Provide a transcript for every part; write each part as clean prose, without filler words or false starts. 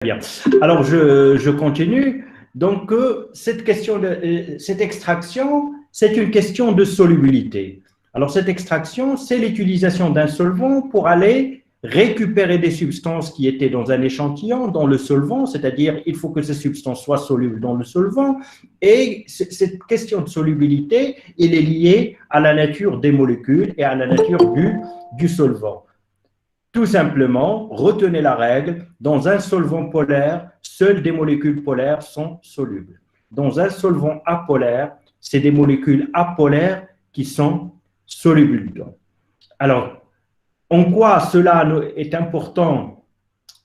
Bien. Alors, je continue. Donc, cette extraction, c'est une question de solubilité. Alors, cette extraction, c'est l'utilisation d'un solvant pour aller récupérer des substances qui étaient dans un échantillon, dans le solvant, c'est-à-dire il faut que ces substances soient solubles dans le solvant. Et cette question de solubilité, elle est liée à la nature des molécules et à la nature du solvant. Tout simplement, retenez la règle, dans un solvant polaire, seules des molécules polaires sont solubles. Dans un solvant apolaire, c'est des molécules apolaires qui sont solubles dedans. Alors, en quoi cela est important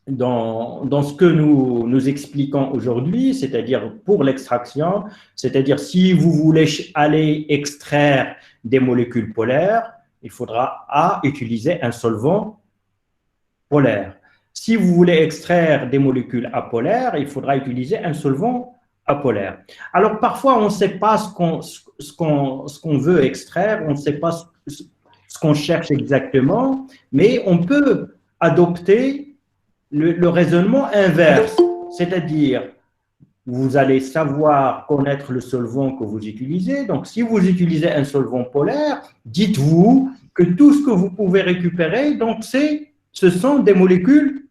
dans ce que nous expliquons aujourd'hui, c'est-à-dire pour l'extraction, c'est-à-dire si vous voulez aller extraire des molécules polaires, il faudra utiliser un solvant polaire. Si vous voulez extraire des molécules apolaires, il faudra utiliser un solvant apolaire. Alors, parfois, on ne sait pas ce qu'on veut extraire, on ne sait pas ce qu'on cherche exactement, mais on peut adopter le raisonnement inverse, c'est-à-dire, vous allez savoir connaître le solvant que vous utilisez. Donc, si vous utilisez un solvant polaire, dites-vous que tout ce que vous pouvez récupérer, donc ce sont des molécules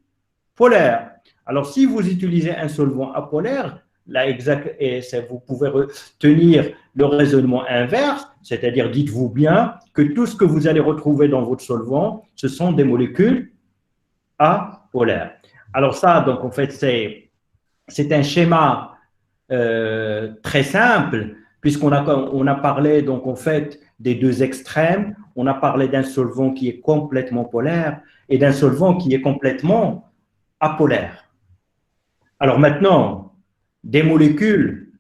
polaires. Alors, si vous utilisez un solvant apolaire, là, vous pouvez retenir le raisonnement inverse, c'est-à-dire, dites-vous bien que tout ce que vous allez retrouver dans votre solvant, ce sont des molécules apolaires. Alors ça, donc, en fait, c'est un schéma très simple, puisqu'on a parlé, donc, en fait, des deux extrêmes. On a parlé d'un solvant qui est complètement polaire et d'un solvant qui est complètement apolaire. Alors maintenant, des molécules,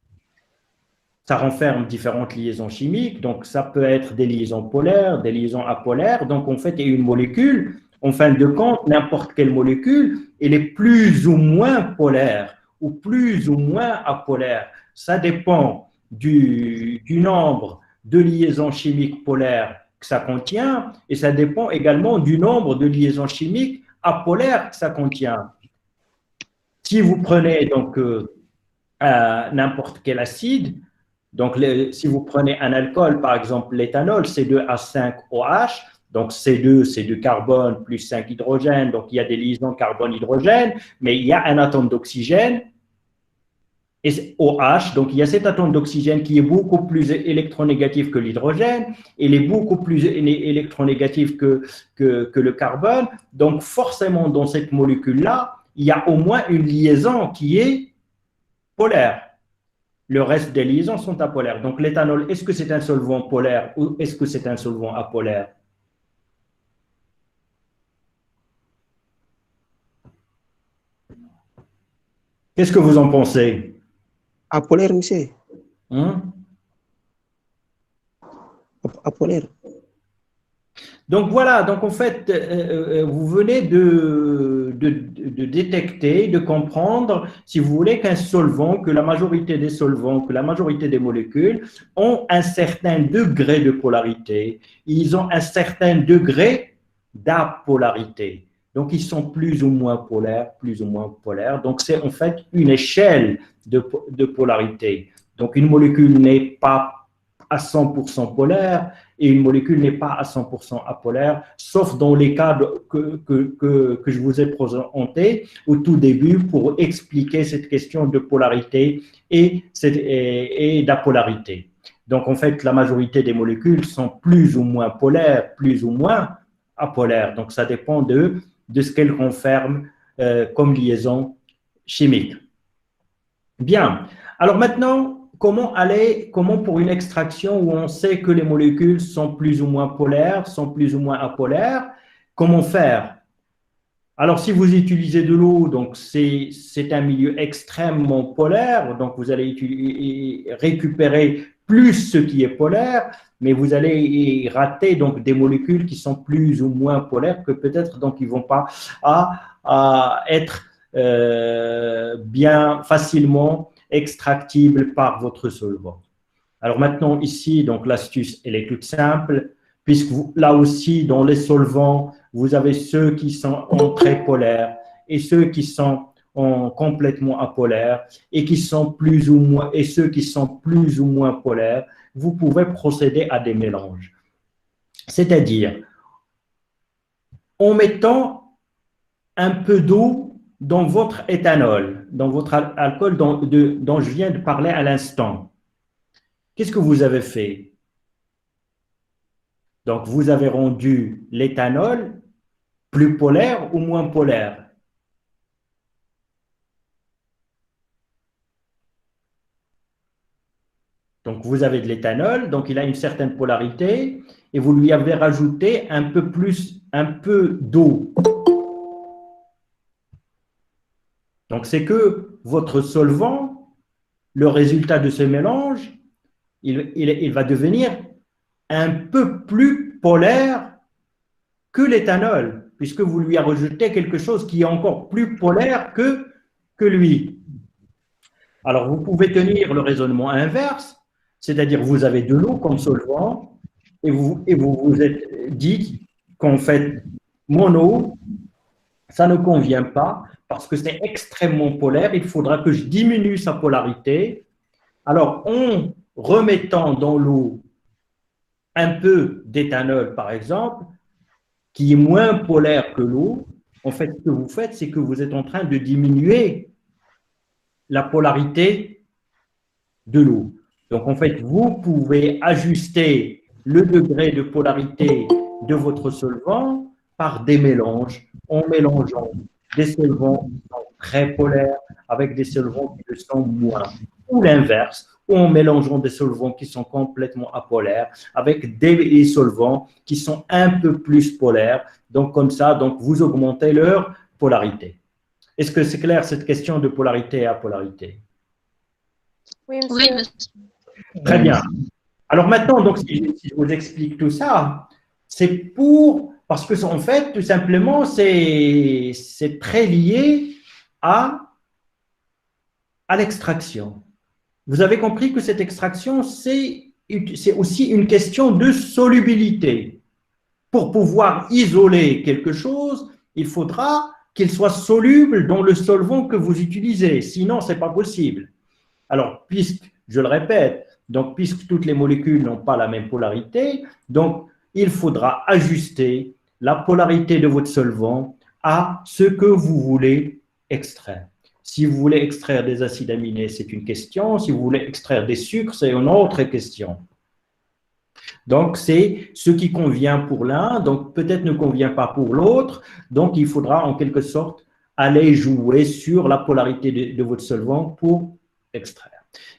ça renferme différentes liaisons chimiques, donc ça peut être des liaisons polaires, des liaisons apolaires, donc en fait, une molécule, en fin de compte, n'importe quelle molécule, elle est plus ou moins polaire ou plus ou moins apolaire. Ça dépend du nombre de liaisons chimiques polaires que ça contient, et ça dépend également du nombre de liaisons chimiques apolaires que ça contient. Si vous prenez donc n'importe quel acide, donc si vous prenez un alcool, par exemple l'éthanol, C2H5OH, donc C2, c'est du carbone plus 5 hydrogènes, donc il y a des liaisons carbone-hydrogène, mais il y a un atome d'oxygène, et OH, donc il y a cet atome d'oxygène qui est beaucoup plus électronégatif que l'hydrogène, il est beaucoup plus électronégatif que le carbone, donc forcément dans cette molécule-là, il y a au moins une liaison qui est polaire. Le reste des liaisons sont apolaires. Donc l'éthanol, est-ce que c'est un solvant polaire ou est-ce que c'est un solvant apolaire? Qu'est-ce que vous en pensez? Apolaire, monsieur. Apolaire. Donc voilà, donc en fait, vous venez de détecter, de comprendre, si vous voulez, qu'un solvant, que la majorité des solvants, que la majorité des molécules ont un certain degré de polarité. Ils ont un certain degré d'apolarité. Donc, ils sont plus ou moins polaires, plus ou moins polaires. Donc, c'est en fait une échelle de polarité. Donc, une molécule n'est pas à 100% polaire et une molécule n'est pas à 100% apolaire, sauf dans les cas que je vous ai présentés au tout début pour expliquer cette question de polarité et d'apolarité. Donc, en fait, la majorité des molécules sont plus ou moins polaires, plus ou moins apolaires. Donc, ça dépend de ce qu'elles renferment comme liaison chimique. Bien. Alors maintenant, comment pour une extraction où on sait que les molécules sont plus ou moins polaires, sont plus ou moins apolaires, comment faire? Alors, si vous utilisez de l'eau, donc c'est un milieu extrêmement polaire, donc vous allez récupérer plus ce qui est polaire, mais vous allez rater donc des molécules qui sont plus ou moins polaires, que peut-être donc ils vont pas être bien facilement extractibles par votre solvant. Alors maintenant ici, donc l'astuce elle est toute simple, puisque là aussi dans les solvants, vous avez ceux qui sont en très polaires et ceux qui sont complètement apolaires et qui sont plus ou moins, et ceux qui sont plus ou moins polaires, vous pouvez procéder à des mélanges. C'est-à-dire, en mettant un peu d'eau dans votre éthanol, dans votre alcool dont je viens de parler à l'instant. Qu'est-ce que vous avez fait? Donc, vous avez rendu l'éthanol plus polaire ou moins polaire? Donc, vous avez de l'éthanol, donc il a une certaine polarité, et vous lui avez rajouté un peu d'eau. Donc, c'est que votre solvant, le résultat de ce mélange, il va devenir un peu plus polaire que l'éthanol, puisque vous lui avez rajouté quelque chose qui est encore plus polaire que lui. Alors, vous pouvez tenir le raisonnement inverse, c'est-à-dire vous avez de l'eau comme solvant et vous vous êtes dit qu'en fait, mon eau, ça ne convient pas parce que c'est extrêmement polaire, il faudra que je diminue sa polarité. Alors, en remettant dans l'eau un peu d'éthanol, par exemple, qui est moins polaire que l'eau, en fait, ce que vous faites, c'est que vous êtes en train de diminuer la polarité de l'eau. Donc, en fait, vous pouvez ajuster le degré de polarité de votre solvant par des mélanges, en mélangeant des solvants qui sont très polaires avec des solvants qui le sont moins, ou l'inverse, ou en mélangeant des solvants qui sont complètement apolaires avec des solvants qui sont un peu plus polaires. Donc, comme ça, donc, vous augmentez leur polarité. Est-ce que c'est clair cette question de polarité et apolarité? Oui, Oui, monsieur. monsieur. Très bien. Alors maintenant, donc, si je vous explique tout ça, c'est parce que en fait, tout simplement, c'est très lié à l'extraction. Vous avez compris que cette extraction, c'est aussi une question de solubilité. Pour pouvoir isoler quelque chose, il faudra qu'il soit soluble dans le solvant que vous utilisez. Sinon, ce n'est pas possible. Alors, je le répète, donc puisque toutes les molécules n'ont pas la même polarité, donc il faudra ajuster la polarité de votre solvant à ce que vous voulez extraire. Si vous voulez extraire des acides aminés, c'est une question. Si vous voulez extraire des sucres, c'est une autre question. Donc, c'est ce qui convient pour l'un, donc peut-être ne convient pas pour l'autre. Donc, il faudra en quelque sorte aller jouer sur la polarité de votre solvant pour extraire.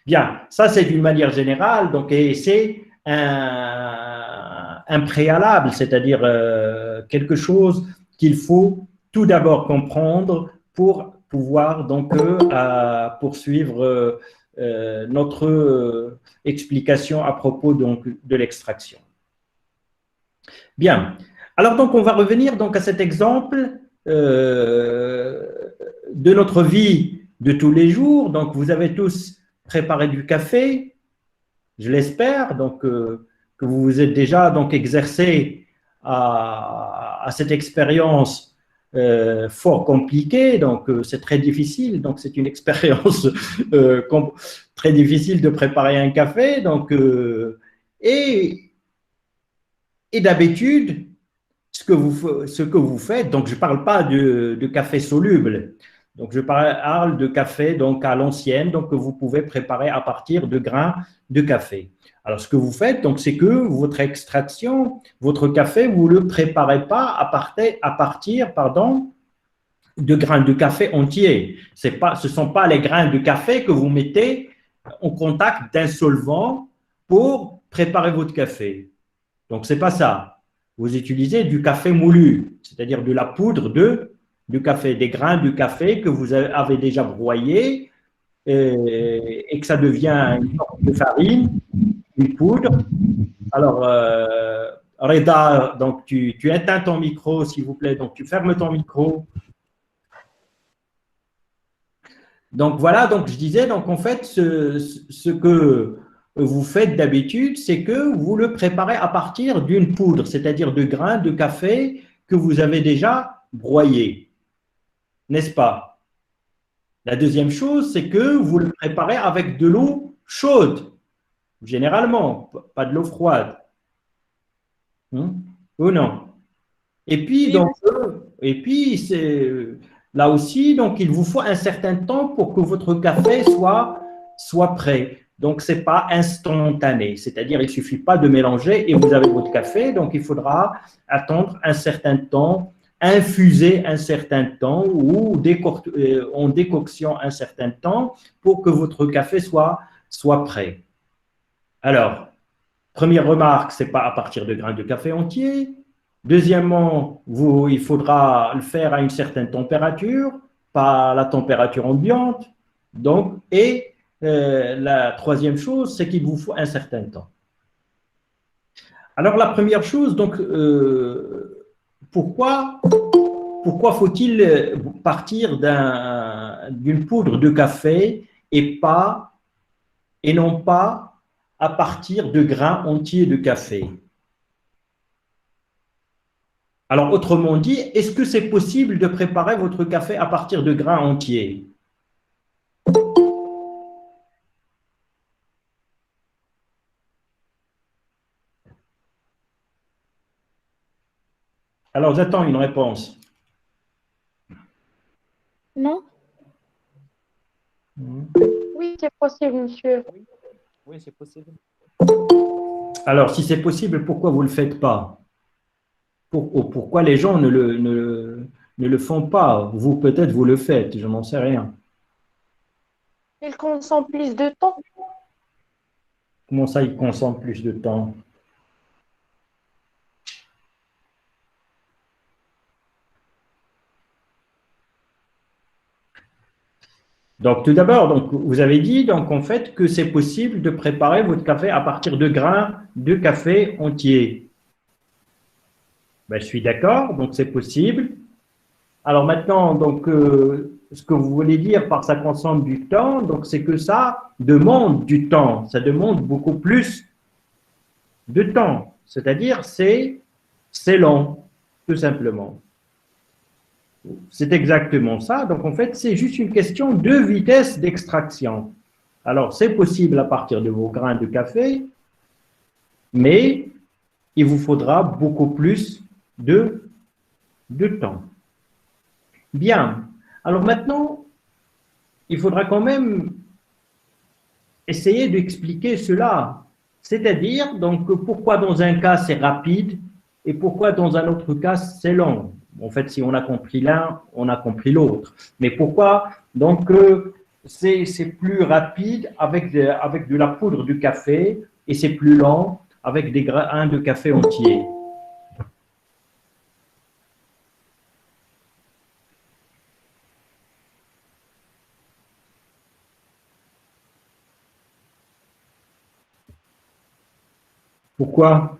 Bien, ça c'est d'une manière générale, donc, et c'est un préalable, c'est-à-dire quelque chose qu'il faut tout d'abord comprendre pour pouvoir donc poursuivre notre explication à propos donc de l'extraction. Bien, alors donc on va revenir donc à cet exemple de notre vie de tous les jours. Donc vous avez tous préparé du café, je l'espère, donc que vous vous êtes déjà donc exercé à cette expérience fort compliqué, donc c'est très difficile, donc c'est une expérience très difficile de préparer un café, donc et d'habitude ce que vous faites, donc je ne parle pas de café soluble, donc je parle de café donc à l'ancienne, donc que vous pouvez préparer à partir de grains de café. Alors, ce que vous faites, donc, c'est que votre extraction, votre café, vous ne le préparez pas à partir de grains de café entiers. Ce ne sont pas les grains de café que vous mettez en contact d'un solvant pour préparer votre café. Donc, ce n'est pas ça. Vous utilisez du café moulu, c'est-à-dire de la poudre du café, des grains de café que vous avez déjà broyés et que ça devient une sorte de farine, une poudre. Alors, Reda, donc tu éteins ton micro, s'il vous plaît, donc tu fermes ton micro. Donc voilà, donc je disais, donc en fait, ce que vous faites d'habitude, c'est que vous le préparez à partir d'une poudre, c'est-à-dire de grains de café que vous avez déjà broyés, n'est-ce pas? La deuxième chose, c'est que vous le préparez avec de l'eau chaude, généralement, pas de l'eau froide. Ou non? Et puis, Oui, donc, monsieur. là aussi, donc, il vous faut un certain temps pour que votre café soit prêt. Donc, ce n'est pas instantané, c'est-à-dire il ne suffit pas de mélanger et vous avez votre café, donc il faudra attendre un certain temps, infuser un certain temps ou en décoction un certain temps pour que votre café soit prêt. Alors, première remarque, ce n'est pas à partir de grains de café entiers. Deuxièmement, il faudra le faire à une certaine température, pas à la température ambiante. Donc, la troisième chose, c'est qu'il vous faut un certain temps. Alors, la première chose, donc, pourquoi faut-il partir d'une poudre de café et non pas à partir de grains entiers de café? Alors, autrement dit, est-ce que c'est possible de préparer votre café à partir de grains entiers? Alors, j'attends une réponse. Non? Oui, c'est possible, monsieur. Oui, c'est possible. Alors, si c'est possible, pourquoi vous ne le faites pas? Pourquoi les gens ne le font pas? Vous, peut-être, vous le faites, je n'en sais rien. Il consomme plus de temps. Comment ça, il consomme plus de temps? Donc, tout d'abord, donc, vous avez dit donc, en fait, que c'est possible de préparer votre café à partir de grains de café entiers. Ben, je suis d'accord, donc c'est possible. Alors maintenant, donc, ce que vous voulez dire par ça consomme du temps, donc c'est que ça demande du temps, ça demande beaucoup plus de temps. C'est-à-dire, c'est long, tout simplement. C'est exactement ça. Donc, en fait, c'est juste une question de vitesse d'extraction. Alors, c'est possible à partir de vos grains de café, mais il vous faudra beaucoup plus de temps. Bien. Alors maintenant, il faudra quand même essayer d'expliquer cela. C'est-à-dire, donc, pourquoi dans un cas c'est rapide et pourquoi dans un autre cas c'est long. En fait, si on a compris l'un, on a compris l'autre. Mais pourquoi donc c'est plus rapide avec de la poudre de café et c'est plus lent avec des grains de café entiers? Pourquoi?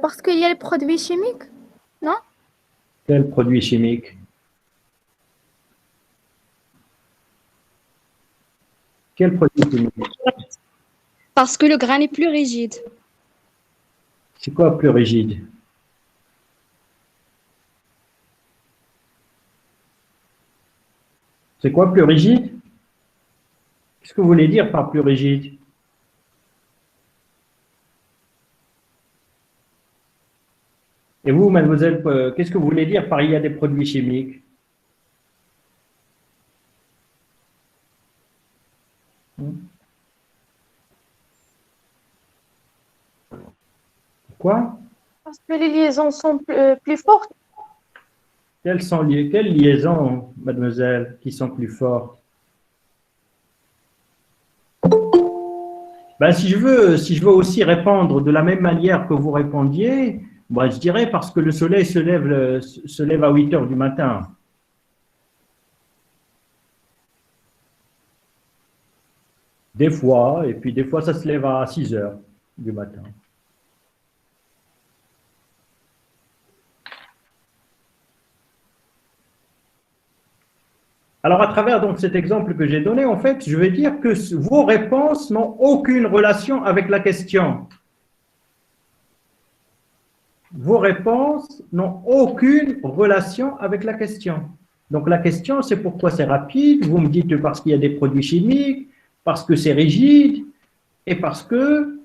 Parce qu'il y a les produits chimiques, non? Quel produit chimique? Quel produit chimique? Parce que le grain est plus rigide. C'est quoi plus rigide? C'est quoi plus rigide? Qu'est-ce que vous voulez dire par plus rigide? Et vous, mademoiselle, qu'est-ce que vous voulez dire par il y a des produits chimiques? Pourquoi? Parce que les liaisons sont plus fortes. Quelles liaisons, mademoiselle, qui sont plus fortes? Ben, si je veux aussi répondre de la même manière que vous répondiez, ben, je dirais parce que le soleil se lève à 8 heures du matin. Des fois, et puis des fois, ça se lève à 6 heures du matin. Alors, à travers donc cet exemple que j'ai donné, en fait, je veux dire que vos réponses n'ont aucune relation avec la question. vos réponses n'ont aucune relation avec la question. Donc, la question, c'est pourquoi c'est rapide. Vous me dites parce qu'il y a des produits chimiques, parce que c'est rigide, et parce que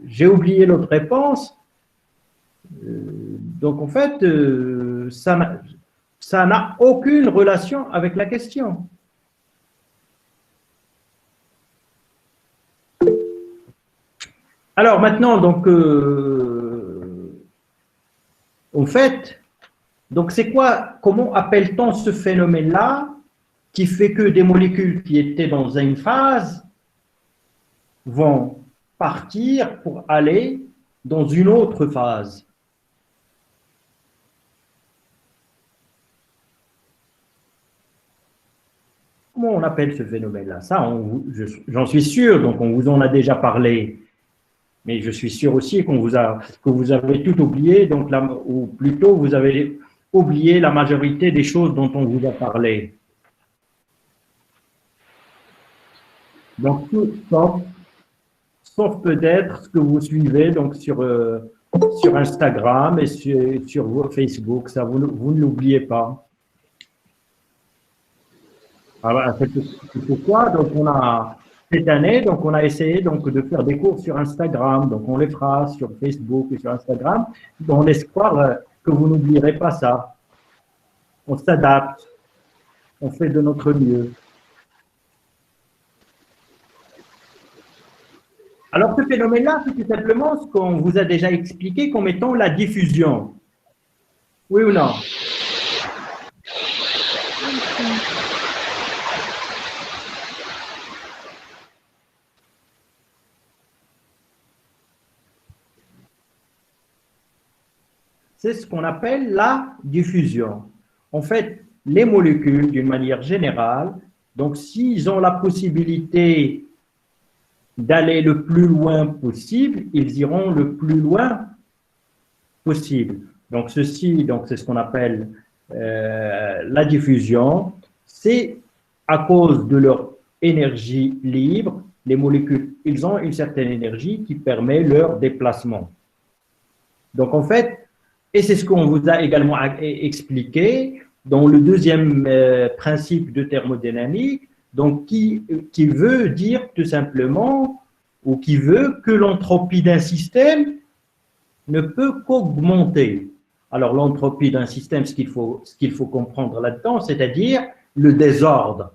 j'ai oublié l'autre réponse. Donc, en fait, ça n'a aucune relation avec la question. Alors, maintenant, donc, en fait, donc c'est quoi, comment appelle-t-on ce phénomène-là qui fait que des molécules qui étaient dans une phase vont partir pour aller dans une autre phase? Comment on appelle ce phénomène-là? Ça, j'en suis sûr, donc on vous en a déjà parlé, mais je suis sûr aussi que vous avez tout oublié, donc là, ou plutôt vous avez oublié la majorité des choses dont on vous a parlé. Donc, sauf peut-être ce que vous suivez donc sur Instagram et sur Facebook, ça vous ne l'oubliez pas. Alors, c'est pourquoi donc cette année, donc on a essayé donc de faire des cours sur Instagram, donc on les fera sur Facebook et sur Instagram, dans l'espoir que vous n'oublierez pas ça. On s'adapte, on fait de notre mieux. Alors, ce phénomène-là, c'est tout simplement ce qu'on vous a déjà expliqué comme étant la diffusion. Oui ou non? C'est ce qu'on appelle la diffusion. En fait, les molécules, d'une manière générale, donc s'ils ont la possibilité d'aller le plus loin possible, ils iront le plus loin possible. Donc ceci, donc c'est ce qu'on appelle la diffusion. C'est à cause de leur énergie libre, les molécules, ils ont une certaine énergie qui permet leur déplacement. Donc en fait, et c'est ce qu'on vous a également expliqué dans le deuxième principe de thermodynamique, donc qui veut dire tout simplement, ou qui veut que l'entropie d'un système ne peut qu'augmenter. Alors l'entropie d'un système, ce qu'il faut comprendre là-dedans, c'est-à-dire le désordre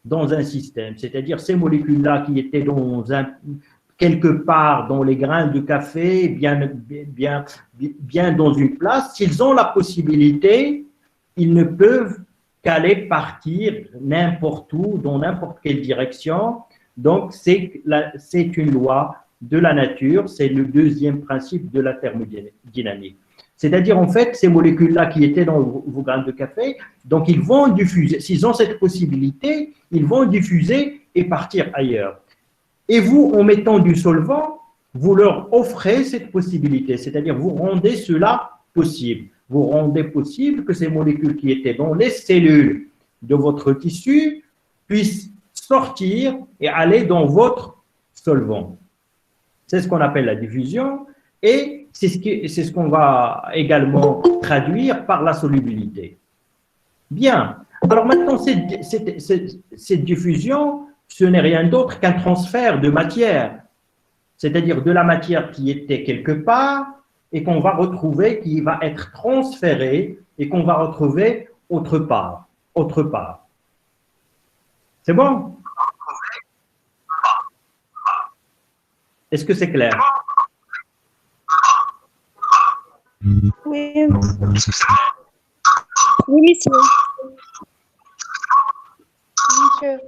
dans un système, c'est-à-dire ces molécules-là qui étaient quelque part dans les grains de café, bien dans une place, s'ils ont la possibilité, ils ne peuvent qu'aller partir n'importe où, dans n'importe quelle direction. Donc, c'est une loi de la nature, c'est le deuxième principe de la thermodynamique. C'est-à-dire, en fait, ces molécules-là qui étaient dans vos grains de café, donc ils vont diffuser, s'ils ont cette possibilité, ils vont diffuser et partir ailleurs. Et vous, en mettant du solvant, vous leur offrez cette possibilité, c'est-à-dire vous rendez cela possible. Vous rendez possible que ces molécules qui étaient dans les cellules de votre tissu puissent sortir et aller dans votre solvant. C'est ce qu'on appelle la diffusion et c'est ce qu'on va également traduire par la solubilité. Bien. Alors maintenant, cette diffusion, ce n'est rien d'autre qu'un transfert de matière, c'est-à-dire de la matière qui était quelque part et qu'on va retrouver, qui va être transférée et qu'on va retrouver autre part. C'est bon? Est-ce que c'est clair? Oui. Oui, monsieur. Monsieur.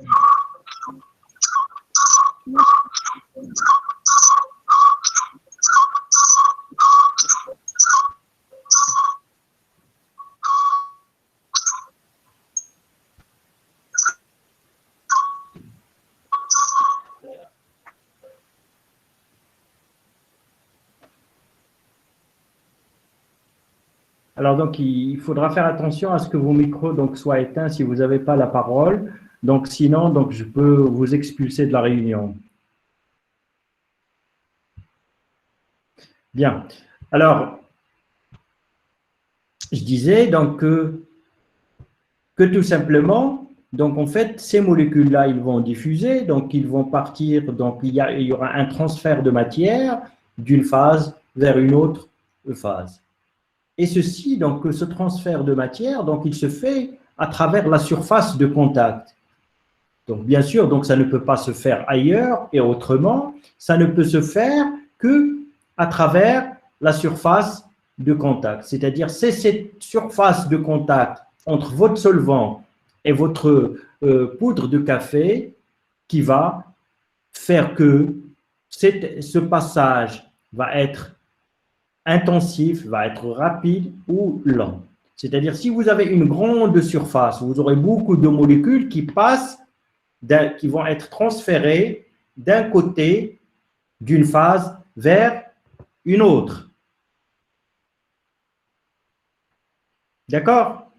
Alors, donc, il faudra faire attention à ce que vos micros donc, soient éteints si vous n'avez pas la parole. Donc, sinon, donc, je peux vous expulser de la réunion. Bien. Alors, je disais donc que tout simplement, donc en fait, ces molécules-là, ils vont diffuser, donc ils vont partir, donc il y aura un transfert de matière d'une phase vers une autre phase. Et ceci, donc ce transfert de matière, donc il se fait à travers la surface de contact. Donc bien sûr, donc ça ne peut pas se faire ailleurs et autrement, ça ne peut se faire que à travers la surface de contact. C'est-à-dire, c'est cette surface de contact entre votre solvant et votre poudre de café qui va faire que ce passage va être intensif, va être rapide ou lent. C'est-à-dire, si vous avez une grande surface, vous aurez beaucoup de molécules qui passent, qui vont être transférées d'un côté d'une phase vers une autre. D'accord?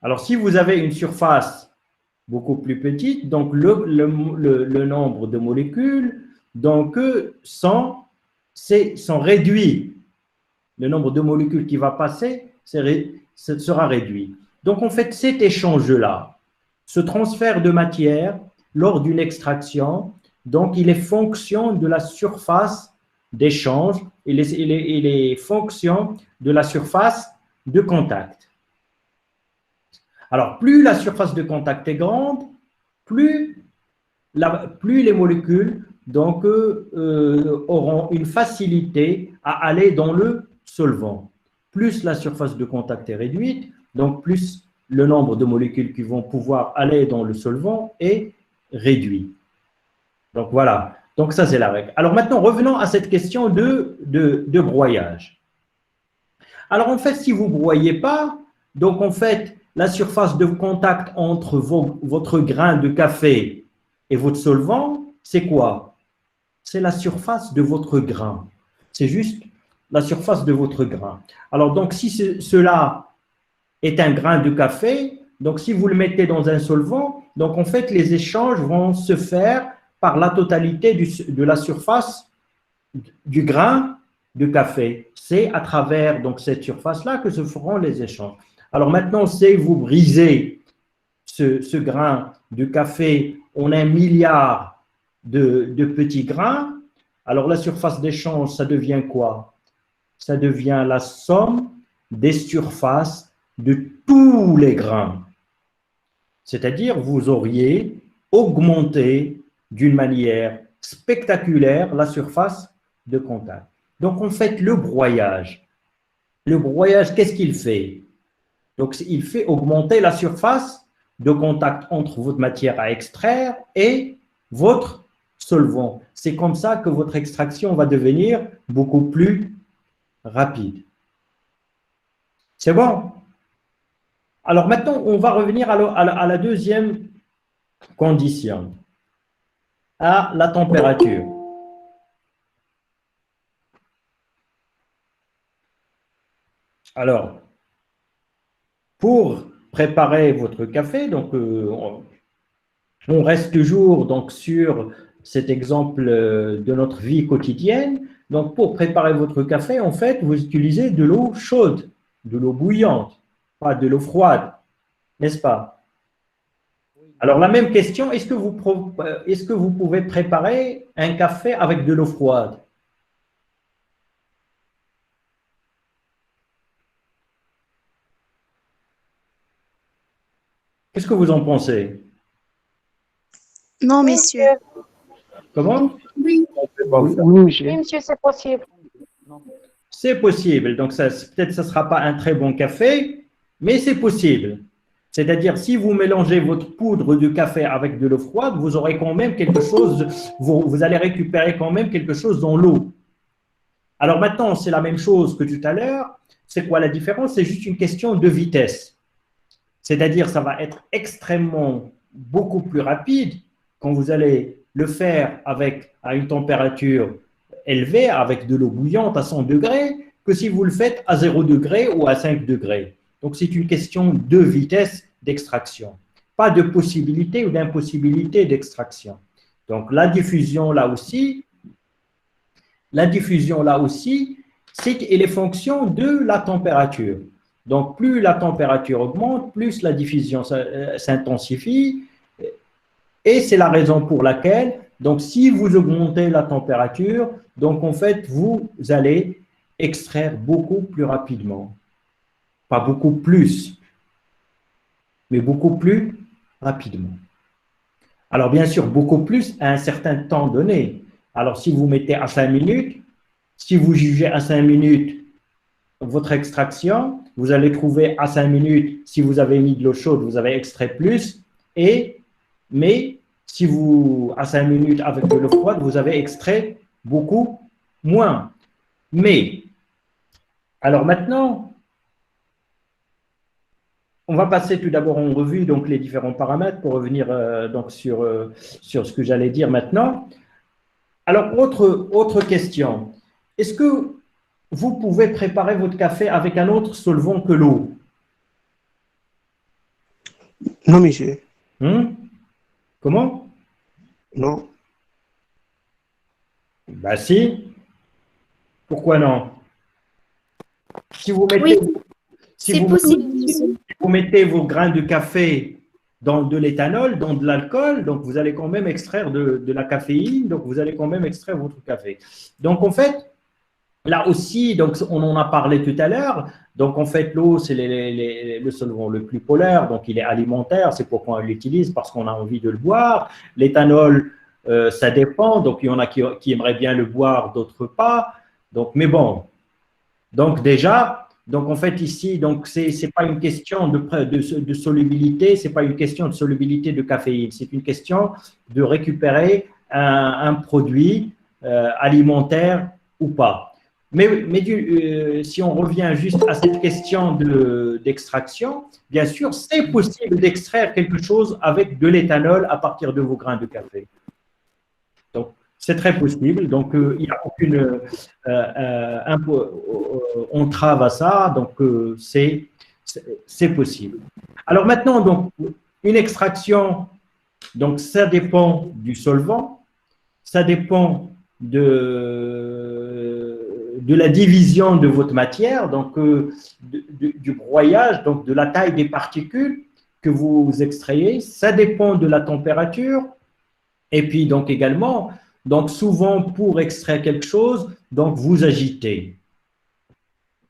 Alors, si vous avez une surface beaucoup plus petite, donc le nombre de molécules donc, sont réduits. Le nombre de molécules qui va passer sera réduit. Donc, en fait, cet échange-là, ce transfert de matière lors d'une extraction, donc il est fonction de la surface d'échange et les fonctions de la surface de contact. Alors, plus la surface de contact est grande, plus les molécules donc, auront une facilité à aller dans le solvant. Plus la surface de contact est réduite, donc plus le nombre de molécules qui vont pouvoir aller dans le solvant est réduit. Donc voilà, donc ça c'est la règle. Alors maintenant, revenons à cette question de broyage. Alors en fait, si vous ne broyez pas, donc en fait, la surface de contact entre votre grain de café et votre solvant, c'est quoi? C'est la surface de votre grain. C'est juste la surface de votre grain. Alors donc, si cela est un grain de café, donc si vous le mettez dans un solvant, donc en fait, les échanges vont se faire par la totalité de la surface du grain de café. C'est à travers donc, cette surface-là que se feront les échanges. Alors maintenant, si vous brisez ce grain de café en 1 milliard de petits grains, alors la surface d'échange, ça devient quoi? Ça devient la somme des surfaces de tous les grains. C'est-à-dire, vous auriez augmenté d'une manière spectaculaire la surface de contact. Donc, en fait, le broyage, qu'est-ce qu'il fait? Donc, il fait augmenter la surface de contact entre votre matière à extraire et votre solvant. C'est comme ça que votre extraction va devenir beaucoup plus rapide. C'est bon? Alors maintenant, on va revenir à la deuxième condition, à la température. Alors, pour préparer votre café, donc on reste toujours donc, sur cet exemple de notre vie quotidienne. Donc, pour préparer votre café, en fait, vous utilisez de l'eau chaude, de l'eau bouillante, pas de l'eau froide, n'est-ce pas? Alors, la même question, est-ce que vous pouvez préparer un café avec de l'eau froide? Qu'est-ce que vous en pensez? Non, messieurs. Comment? Oui. Oui, monsieur. Oui, monsieur, c'est possible. C'est possible. Donc, peut-être que ce ne sera pas un très bon café, mais c'est possible. C'est-à-dire, si vous mélangez votre poudre de café avec de l'eau froide, vous aurez quand même quelque chose, vous allez récupérer quand même quelque chose dans l'eau. Alors maintenant, c'est la même chose que tout à l'heure. C'est quoi la différence? C'est juste une question de vitesse. C'est-à-dire, ça va être extrêmement beaucoup plus rapide quand vous allez le faire à une température élevée, avec de l'eau bouillante à 100 degrés, que si vous le faites à 0 degré ou à 5 degrés. Donc, c'est une question de vitesse d'extraction, pas de possibilité ou d'impossibilité d'extraction. Donc, la diffusion là aussi, lactique, il est fonction de la température. Donc, plus la température augmente, plus la diffusion s'intensifie. Et c'est la raison pour laquelle, donc, si vous augmentez la température, donc, en fait, vous allez extraire beaucoup plus rapidement. Pas beaucoup plus, mais beaucoup plus rapidement. Alors, bien sûr, beaucoup plus à un certain temps donné. Alors, si vous mettez à 5 minutes, si vous jugez à 5 minutes votre extraction, vous allez trouver à 5 minutes, si vous avez mis de l'eau chaude, vous avez extrait plus, mais si vous, à 5 minutes avec de l'eau froide, vous avez extrait beaucoup moins. Mais, alors maintenant, on va passer tout d'abord en revue donc, les différents paramètres pour revenir donc, sur ce que j'allais dire maintenant. Alors, autre question. Est-ce que vous pouvez préparer votre café avec un autre solvant que l'eau? Non, monsieur. Comment? Non. Ben si. Pourquoi non? Si vous mettez, Oui, si c'est vous, possible. vous mettez vos grains de café dans de l'éthanol, dans de l'alcool, donc vous allez quand même extraire de la caféine, donc vous allez quand même extraire votre café. Donc en fait, là aussi, donc on en a parlé tout à l'heure, donc en fait l'eau c'est le solvant le plus polaire, donc il est alimentaire, c'est pourquoi on l'utilise, parce qu'on a envie de le boire. L'éthanol, ça dépend, donc il y en a qui aimeraient bien le boire, d'autres pas, donc mais bon, donc déjà… Donc, en fait, ici, donc c'est pas une question de solubilité, c'est pas une question de solubilité de caféine, c'est une question de récupérer un produit alimentaire ou pas. Mais si on revient juste à cette question d'extraction, bien sûr, c'est possible d'extraire quelque chose avec de l'éthanol à partir de vos grains de café. Donc, c'est très possible, donc il n'y a aucune entrave à ça, donc c'est possible. Alors maintenant, donc, une extraction, donc ça dépend du solvant, ça dépend de la division de votre matière, donc du broyage, donc de la taille des particules que vous extrayez, ça dépend de la température, et puis donc également… Donc, souvent, pour extraire quelque chose, donc vous agitez.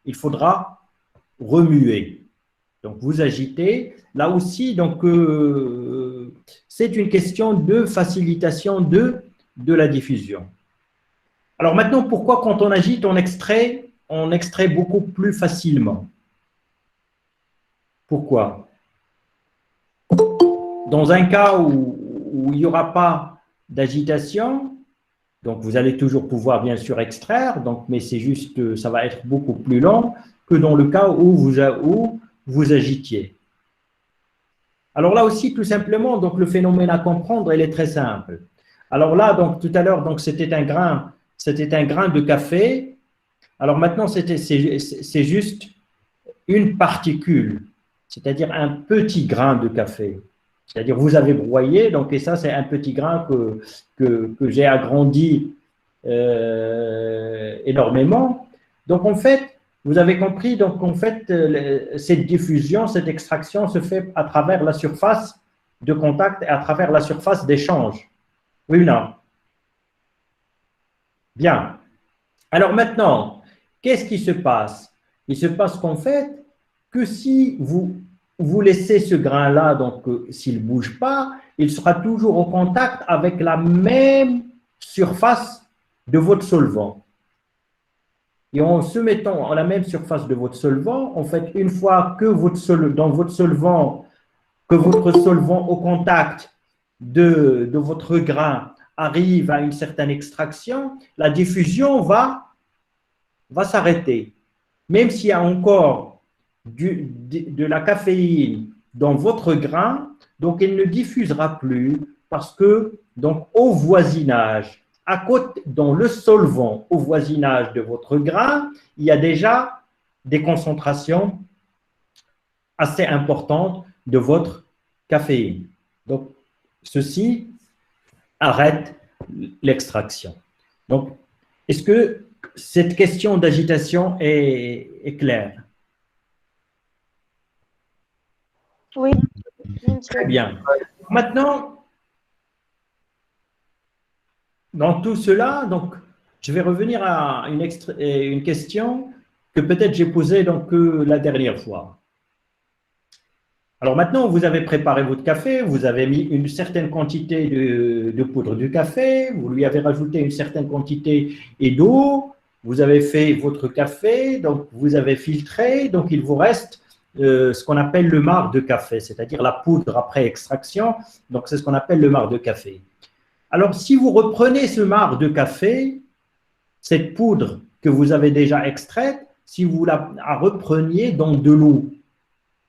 Il faudra remuer. Donc, vous agitez. Là aussi, donc, c'est une question de facilitation de la diffusion. Alors maintenant, pourquoi quand on agite, on extrait beaucoup plus facilement? Pourquoi? Dans un cas où il n'y aura pas d'agitation, donc, vous allez toujours pouvoir, bien sûr, extraire, donc, mais c'est juste, ça va être beaucoup plus long que dans le cas où vous agitiez. Alors là aussi, tout simplement, donc, le phénomène à comprendre, il est très simple. Alors là, donc, tout à l'heure, donc, c'était un grain de café. Alors maintenant, c'est juste une particule, c'est-à-dire un petit grain de café. C'est-à-dire, vous avez broyé, donc, et ça, c'est un petit grain que j'ai agrandi énormément. Donc, en fait, vous avez compris, donc, en fait, cette diffusion, cette extraction se fait à travers la surface de contact et à travers la surface d'échange. Oui ou non? Bien. Alors maintenant, qu'est-ce qui se passe? Il se passe qu'en fait, que si vous laissez ce grain-là, donc s'il ne bouge pas, il sera toujours au contact avec la même surface de votre solvant. Et en se mettant à la même surface de votre solvant, en fait, une fois que votre solvant au contact de votre grain arrive à une certaine extraction, la diffusion va s'arrêter. Même s'il y a encore de la caféine dans votre grain, donc elle ne diffusera plus parce que donc au voisinage, à côté, dans le solvant, au voisinage de votre grain, il y a déjà des concentrations assez importantes de votre caféine. Donc, ceci arrête l'extraction. Donc, est-ce que cette question d'agitation est claire? Oui, bien sûr. Très bien. Maintenant, dans tout cela, donc, je vais revenir à une question que peut-être j'ai posée donc, la dernière fois. Alors maintenant, vous avez préparé votre café, vous avez mis une certaine quantité de poudre de café, vous lui avez rajouté une certaine quantité d'eau, vous avez fait votre café, donc vous avez filtré, donc il vous reste ce qu'on appelle le marc de café, c'est-à-dire la poudre après extraction, donc c'est ce qu'on appelle le marc de café. Alors, si vous reprenez ce marc de café, cette poudre que vous avez déjà extraite, si vous la repreniez dans de l'eau,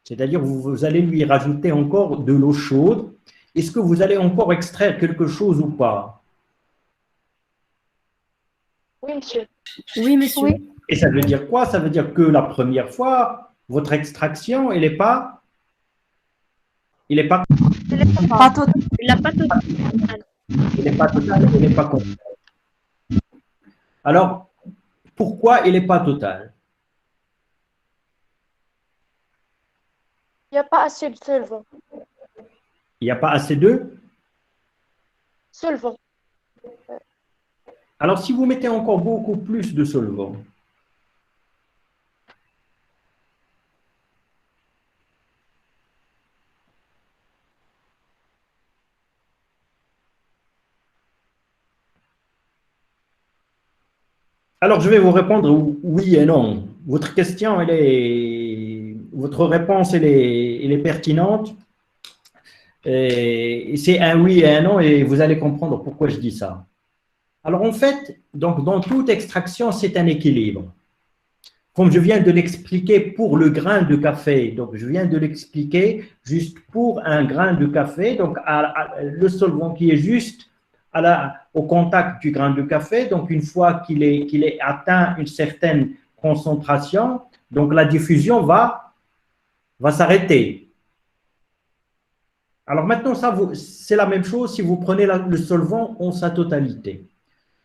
c'est-à-dire vous allez lui rajouter encore de l'eau chaude, est-ce que vous allez encore extraire quelque chose ou pas? Oui, monsieur. Oui, monsieur. Oui. Et ça veut dire quoi? Ça veut dire que la première fois, votre extraction, elle n'est pas... Il n'est pas... Pas total. Il n'a pas total. Il n'est pas total, il n'est pas complet. Alors, pourquoi il n'est pas total? Il n'y a pas assez de solvant. Il n'y a pas assez de... Solvant. Alors, si vous mettez encore beaucoup plus de solvant, alors je vais vous répondre oui et non. Votre question, votre réponse, elle est pertinente. C'est un oui et un non et vous allez comprendre pourquoi je dis ça. Alors en fait, donc dans toute extraction, c'est un équilibre. Comme je viens de l'expliquer pour le grain de café, donc je viens de l'expliquer juste pour un grain de café, donc le solvant qui est juste au contact du grain de café, donc une fois qu'il est atteint une certaine concentration, donc la diffusion va s'arrêter. Alors maintenant, c'est la même chose si vous prenez le solvant en sa totalité.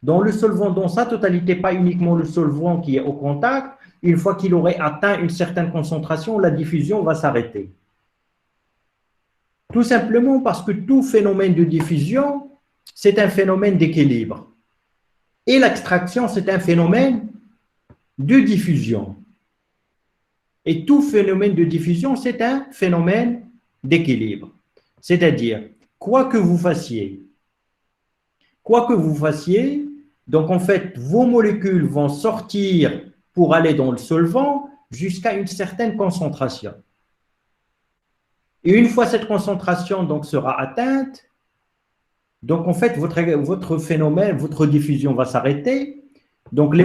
Dans le solvant dans sa totalité, pas uniquement le solvant qui est au contact, une fois qu'il aurait atteint une certaine concentration, la diffusion va s'arrêter. Tout simplement parce que tout phénomène de diffusion, c'est un phénomène d'équilibre. Et l'extraction, c'est un phénomène de diffusion. Et tout phénomène de diffusion, c'est un phénomène d'équilibre. C'est-à-dire, quoi que vous fassiez, donc en fait, vos molécules vont sortir pour aller dans le solvant jusqu'à une certaine concentration. Et une fois cette concentration donc, sera atteinte, donc en fait, votre phénomène, votre diffusion va s'arrêter. Donc les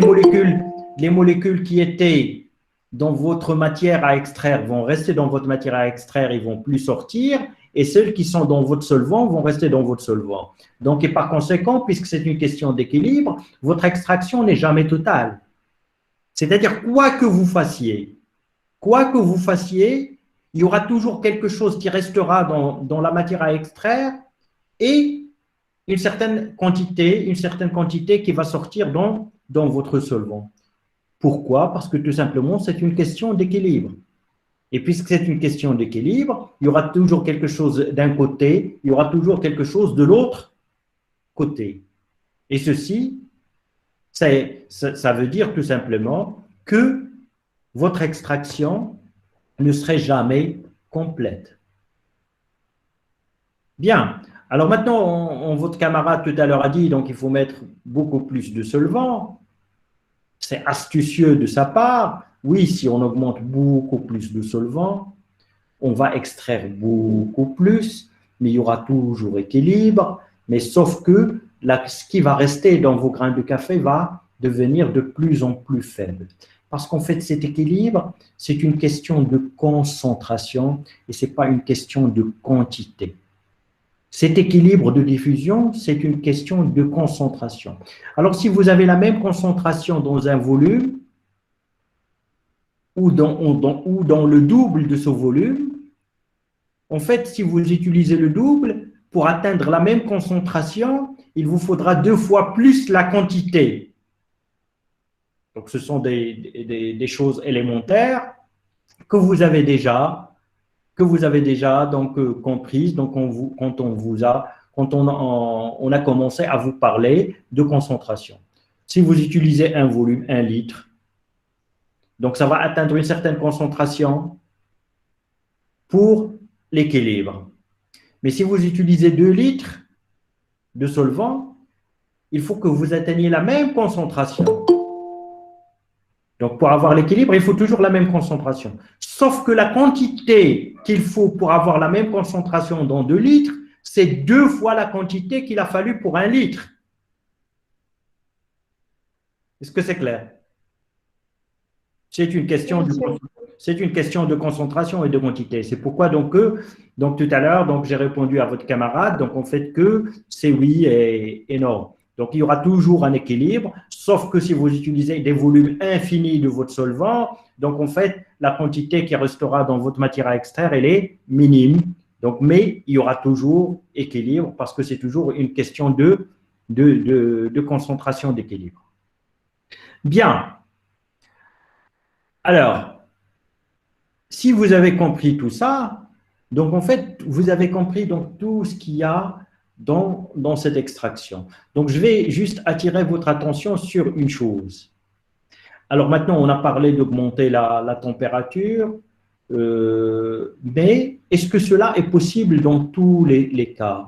molécules qui étaient dans votre matière à extraire vont rester dans votre matière à extraire, ils ne vont plus sortir. Et celles qui sont dans votre solvant vont rester dans votre solvant. Donc, et par conséquent, puisque c'est une question d'équilibre, votre extraction n'est jamais totale. C'est-à-dire, quoi que vous fassiez, il y aura toujours quelque chose qui restera dans la matière à extraire et une certaine quantité qui va sortir dans votre solvant. Pourquoi? Parce que tout simplement, c'est une question d'équilibre. Et puisque c'est une question d'équilibre, il y aura toujours quelque chose d'un côté, il y aura toujours quelque chose de l'autre côté. Et ceci, ça veut dire tout simplement que votre extraction ne serait jamais complète. Bien. Alors maintenant, votre camarade tout à l'heure a dit, donc il faut mettre beaucoup plus de solvant. C'est astucieux de sa part. Oui, si on augmente beaucoup plus de solvant, on va extraire beaucoup plus, mais il y aura toujours équilibre. Mais sauf que ce qui va rester dans vos grains de café va devenir de plus en plus faible. Parce qu'en fait, cet équilibre, c'est une question de concentration et ce n'est pas une question de quantité. Cet équilibre de diffusion, c'est une question de concentration. Alors, si vous avez la même concentration dans un volume, ou dans le double de ce volume, en fait, si vous utilisez le double, pour atteindre la même concentration, il vous faudra 2 fois plus la quantité. Donc, ce sont des choses élémentaires que vous avez déjà donc comprises. Donc, quand on a commencé à vous parler de concentration. Si vous utilisez un volume 1 litre, donc ça va atteindre une certaine concentration pour l'équilibre. Mais si vous utilisez 2 litres de solvant, il faut que vous atteigniez la même concentration. Donc, pour avoir l'équilibre, il faut toujours la même concentration. Sauf que la quantité qu'il faut pour avoir la même concentration dans 2 litres, c'est 2 fois la quantité qu'il a fallu pour 1 litre. Est-ce que c'est clair? C'est une question de concentration et de quantité. C'est pourquoi donc tout à l'heure, j'ai répondu à votre camarade, donc en fait que c'est oui et non. Donc il y aura toujours un équilibre, sauf que si vous utilisez des volumes infinis de votre solvant, donc en fait la quantité qui restera dans votre matière à extraire, elle est minime. Donc, mais il y aura toujours équilibre parce que c'est toujours une question de concentration d'équilibre. Bien. Alors, si vous avez compris tout ça, donc en fait, vous avez compris donc tout ce qu'il y a dans cette extraction. Donc, je vais juste attirer votre attention sur une chose. Alors maintenant, on a parlé d'augmenter la température, mais est-ce que cela est possible dans tous les cas?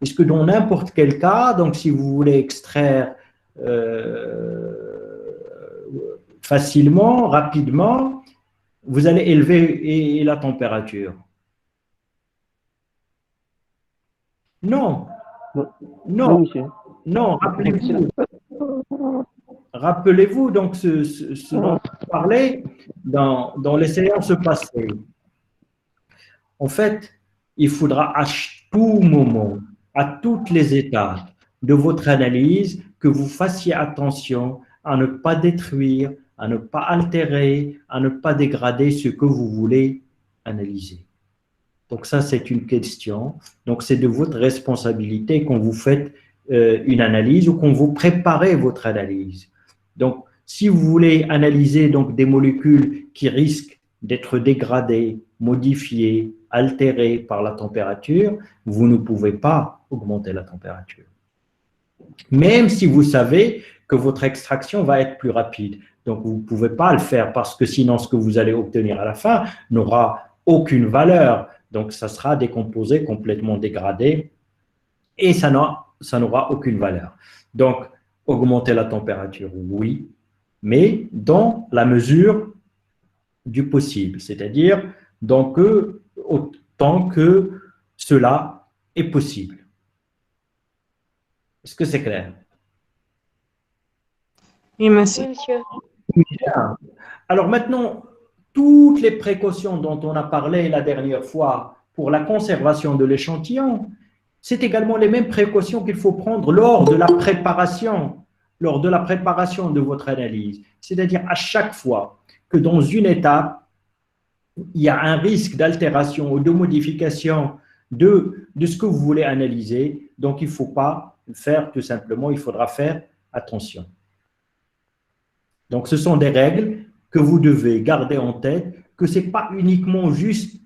Est-ce que dans n'importe quel cas, donc si vous voulez extraire facilement, rapidement, vous allez élever la température? Non. Non. Non, rappelez-vous donc ce dont on parlait dans les séances passées. En fait, il faudra à tout moment, à toutes les étapes de votre analyse, que vous fassiez attention à ne pas détruire, à ne pas altérer, à ne pas dégrader ce que vous voulez analyser. Donc ça, c'est une question. Donc c'est de votre responsabilité quand vous faites une analyse ou quand vous préparez votre analyse. Donc, si vous voulez analyser donc, des molécules qui risquent d'être dégradées, modifiées, altérées par la température, vous ne pouvez pas augmenter la température. Même si vous savez que votre extraction va être plus rapide. Donc, vous ne pouvez pas le faire parce que sinon, ce que vous allez obtenir à la fin n'aura aucune valeur. Donc, ça sera des composés complètement dégradés et ça n'aura aucune valeur. Donc, augmenter la température, oui, mais dans la mesure du possible, c'est-à-dire donc autant que cela est possible. Est-ce que c'est clair? Oui, merci. Oui, monsieur. Bien. Alors maintenant, toutes les précautions dont on a parlé la dernière fois pour la conservation de l'échantillon, c'est également les mêmes précautions qu'il faut prendre lors de la préparation de votre analyse. C'est-à-dire à chaque fois que dans une étape, il y a un risque d'altération ou de modification de ce que vous voulez analyser, donc il ne faut pas le faire tout simplement, il faudra faire attention. Donc ce sont des règles que vous devez garder en tête, que ce n'est pas uniquement juste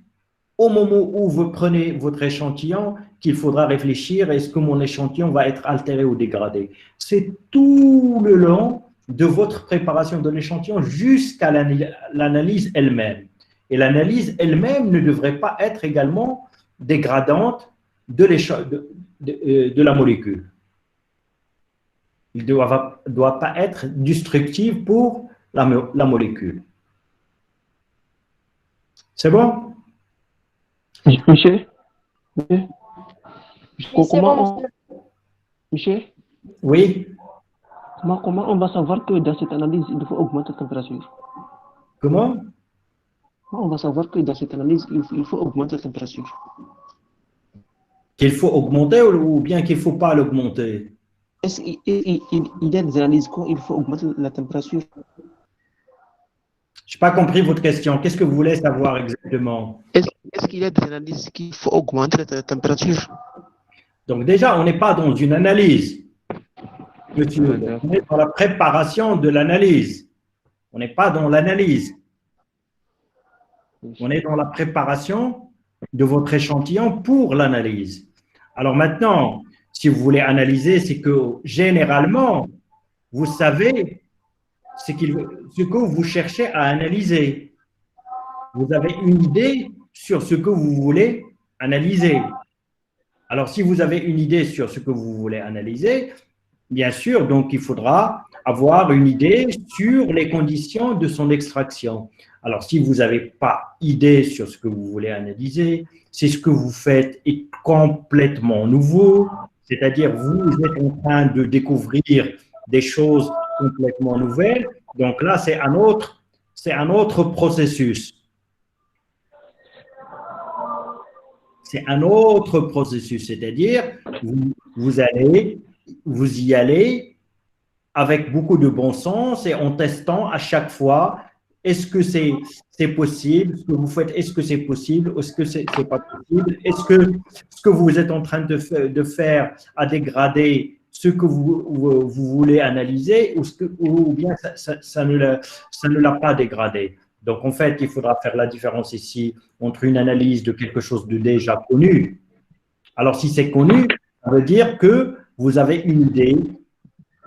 au moment où vous prenez votre échantillon qu'il faudra réfléchir, est-ce que mon échantillon va être altéré ou dégradé? C'est tout le long de votre préparation de l'échantillon jusqu'à l'analyse elle-même. Et l'analyse elle-même ne devrait pas être également dégradante de la molécule. Il ne doit pas être destructive pour la molécule. C'est bon? Michel, Oui, c'est bon, monsieur. Michel, Oui? comment on va savoir que dans cette analyse, il faut augmenter la température? Comment? Comment on va savoir que dans cette analyse, il faut augmenter la température? Qu'il faut augmenter ou bien qu'il ne faut pas l'augmenter? Est-ce qu'il y a des analyses quand il faut augmenter la température? Je n'ai pas compris votre question. Qu'est-ce que vous voulez savoir exactement? Est-ce qu'il y a des analyses qu'il faut augmenter la température? Donc déjà, on n'est pas dans une analyse. Monsieur, on est dans la préparation de l'analyse. On n'est pas dans l'analyse. On est dans la préparation de votre échantillon pour l'analyse. Alors maintenant, si vous voulez analyser, c'est que généralement, vous savez ce que vous cherchez à analyser. Vous avez une idée sur ce que vous voulez analyser. Alors, si vous avez une idée sur ce que vous voulez analyser, bien sûr, donc il faudra avoir une idée sur les conditions de son extraction. Alors, si vous n'avez pas idée sur ce que vous voulez analyser, c'est ce que vous faites est complètement nouveau, c'est-à-dire vous êtes en train de découvrir des choses complètement nouvelles. Donc là, c'est un autre processus. C'est un autre processus, c'est-à-dire vous y allez avec beaucoup de bon sens et en testant à chaque fois, est-ce que c'est possible, ce que vous faites, est-ce que c'est possible, est-ce que c'est pas possible, est-ce que ce que vous êtes en train de faire a dégradé ce que vous voulez analyser ou bien ça ne l'a pas dégradé. Donc, en fait, il faudra faire la différence ici entre une analyse de quelque chose de déjà connu. Alors, si c'est connu, ça veut dire que vous avez une idée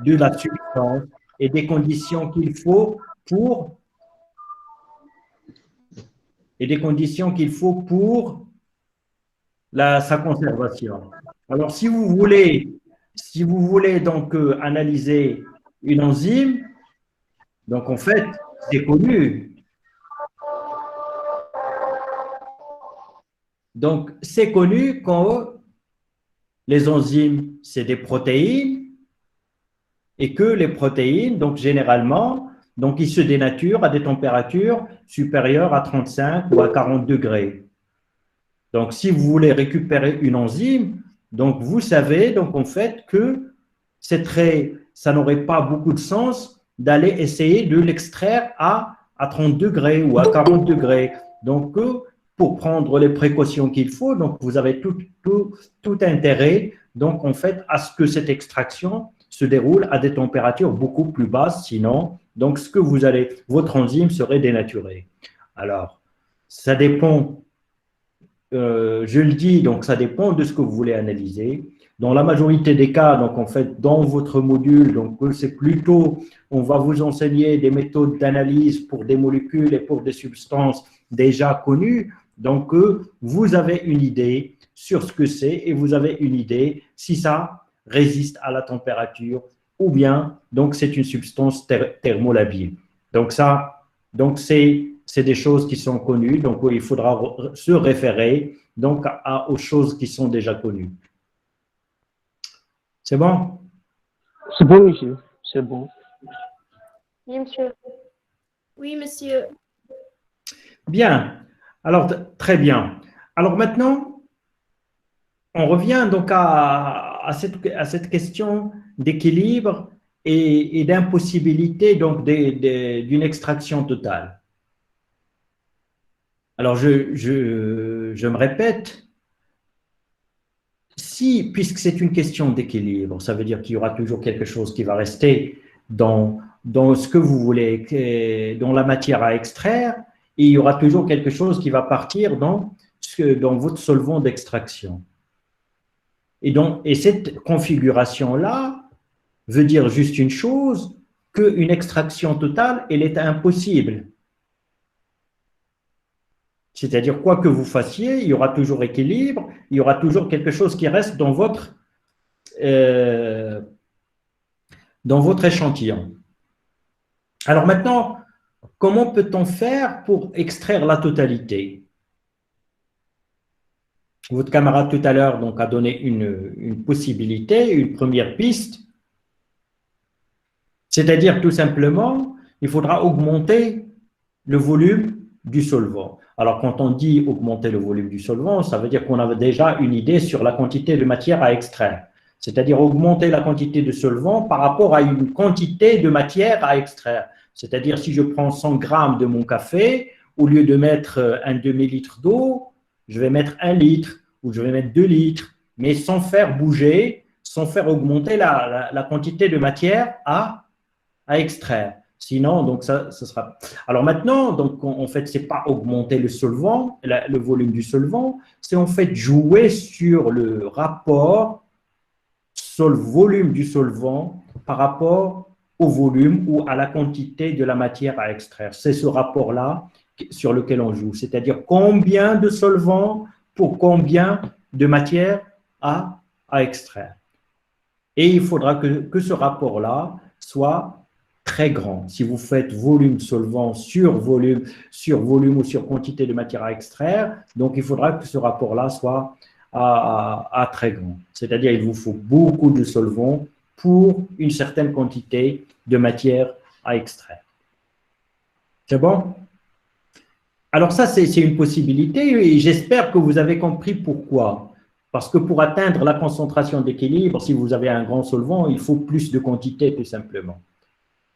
de la substance et des conditions qu'il faut pour sa conservation. Alors, si vous voulez donc analyser une enzyme, donc en fait, c'est connu. Donc, c'est connu quand les enzymes, c'est des protéines et que les protéines, donc généralement, donc ils se dénaturent à des températures supérieures à 35 ou à 40 degrés. Donc, si vous voulez récupérer une enzyme, donc vous savez donc en fait que ça n'aurait pas beaucoup de sens d'aller essayer de l'extraire à 30 degrés ou à 40 degrés. Donc, pour prendre les précautions qu'il faut, donc vous avez tout intérêt, donc en fait, à ce que cette extraction se déroule à des températures beaucoup plus basses, sinon, donc votre enzyme serait dénaturée. Alors, ça dépend, je le dis, donc ça dépend de ce que vous voulez analyser. Dans la majorité des cas, donc en fait, dans votre module, donc c'est plutôt, on va vous enseigner des méthodes d'analyse pour des molécules et pour des substances déjà connues. Donc, vous avez une idée sur ce que c'est et vous avez une idée si ça résiste à la température ou bien donc c'est une substance thermolabile. Donc, c'est des choses qui sont connues. Donc, il faudra se référer donc aux choses qui sont déjà connues. C'est bon? C'est bon, monsieur. C'est bon. Oui, monsieur. Oui, monsieur. Bien. Alors, très bien. Alors maintenant, on revient donc à cette question d'équilibre et d'impossibilité donc d'une extraction totale. Alors, je me répète, puisque c'est une question d'équilibre, ça veut dire qu'il y aura toujours quelque chose qui va rester dans ce que vous voulez, dans la matière à extraire, et il y aura toujours quelque chose qui va partir dans votre solvant d'extraction. Et cette configuration-là veut dire juste une chose, qu'une extraction totale, elle est impossible. C'est-à-dire, quoi que vous fassiez, il y aura toujours équilibre, il y aura toujours quelque chose qui reste dans votre échantillon. Alors maintenant, comment peut-on faire pour extraire la totalité? Votre camarade tout à l'heure donc a donné une possibilité, une première piste. C'est-à-dire tout simplement, il faudra augmenter le volume du solvant. Alors quand on dit augmenter le volume du solvant, ça veut dire qu'on a déjà une idée sur la quantité de matière à extraire. C'est-à-dire augmenter la quantité de solvant par rapport à une quantité de matière à extraire. C'est-à-dire si je prends 100 grammes de mon café, au lieu de mettre un demi-litre d'eau, je vais mettre 1 litre ou je vais mettre 2 litres, mais sans faire bouger sans faire augmenter la quantité de matière à extraire. Sinon, donc ça sera… Alors maintenant, donc, en fait, ce n'est pas augmenter le solvant, le volume du solvant, c'est en fait jouer sur le rapport volume du solvant par rapport au volume ou à la quantité de la matière à extraire. C'est ce rapport-là sur lequel on joue, c'est-à-dire combien de solvant pour combien de matière à extraire. Et il faudra que ce rapport-là soit très grand. Si vous faites volume solvant sur volume ou sur quantité de matière à extraire, donc il faudra que ce rapport-là soit à très grand. C'est-à-dire il vous faut beaucoup de solvant pour une certaine quantité de matière à extraire. C'est bon? Alors ça, c'est une possibilité et j'espère que vous avez compris pourquoi. Parce que pour atteindre la concentration d'équilibre, si vous avez un grand solvant, il faut plus de quantité tout simplement.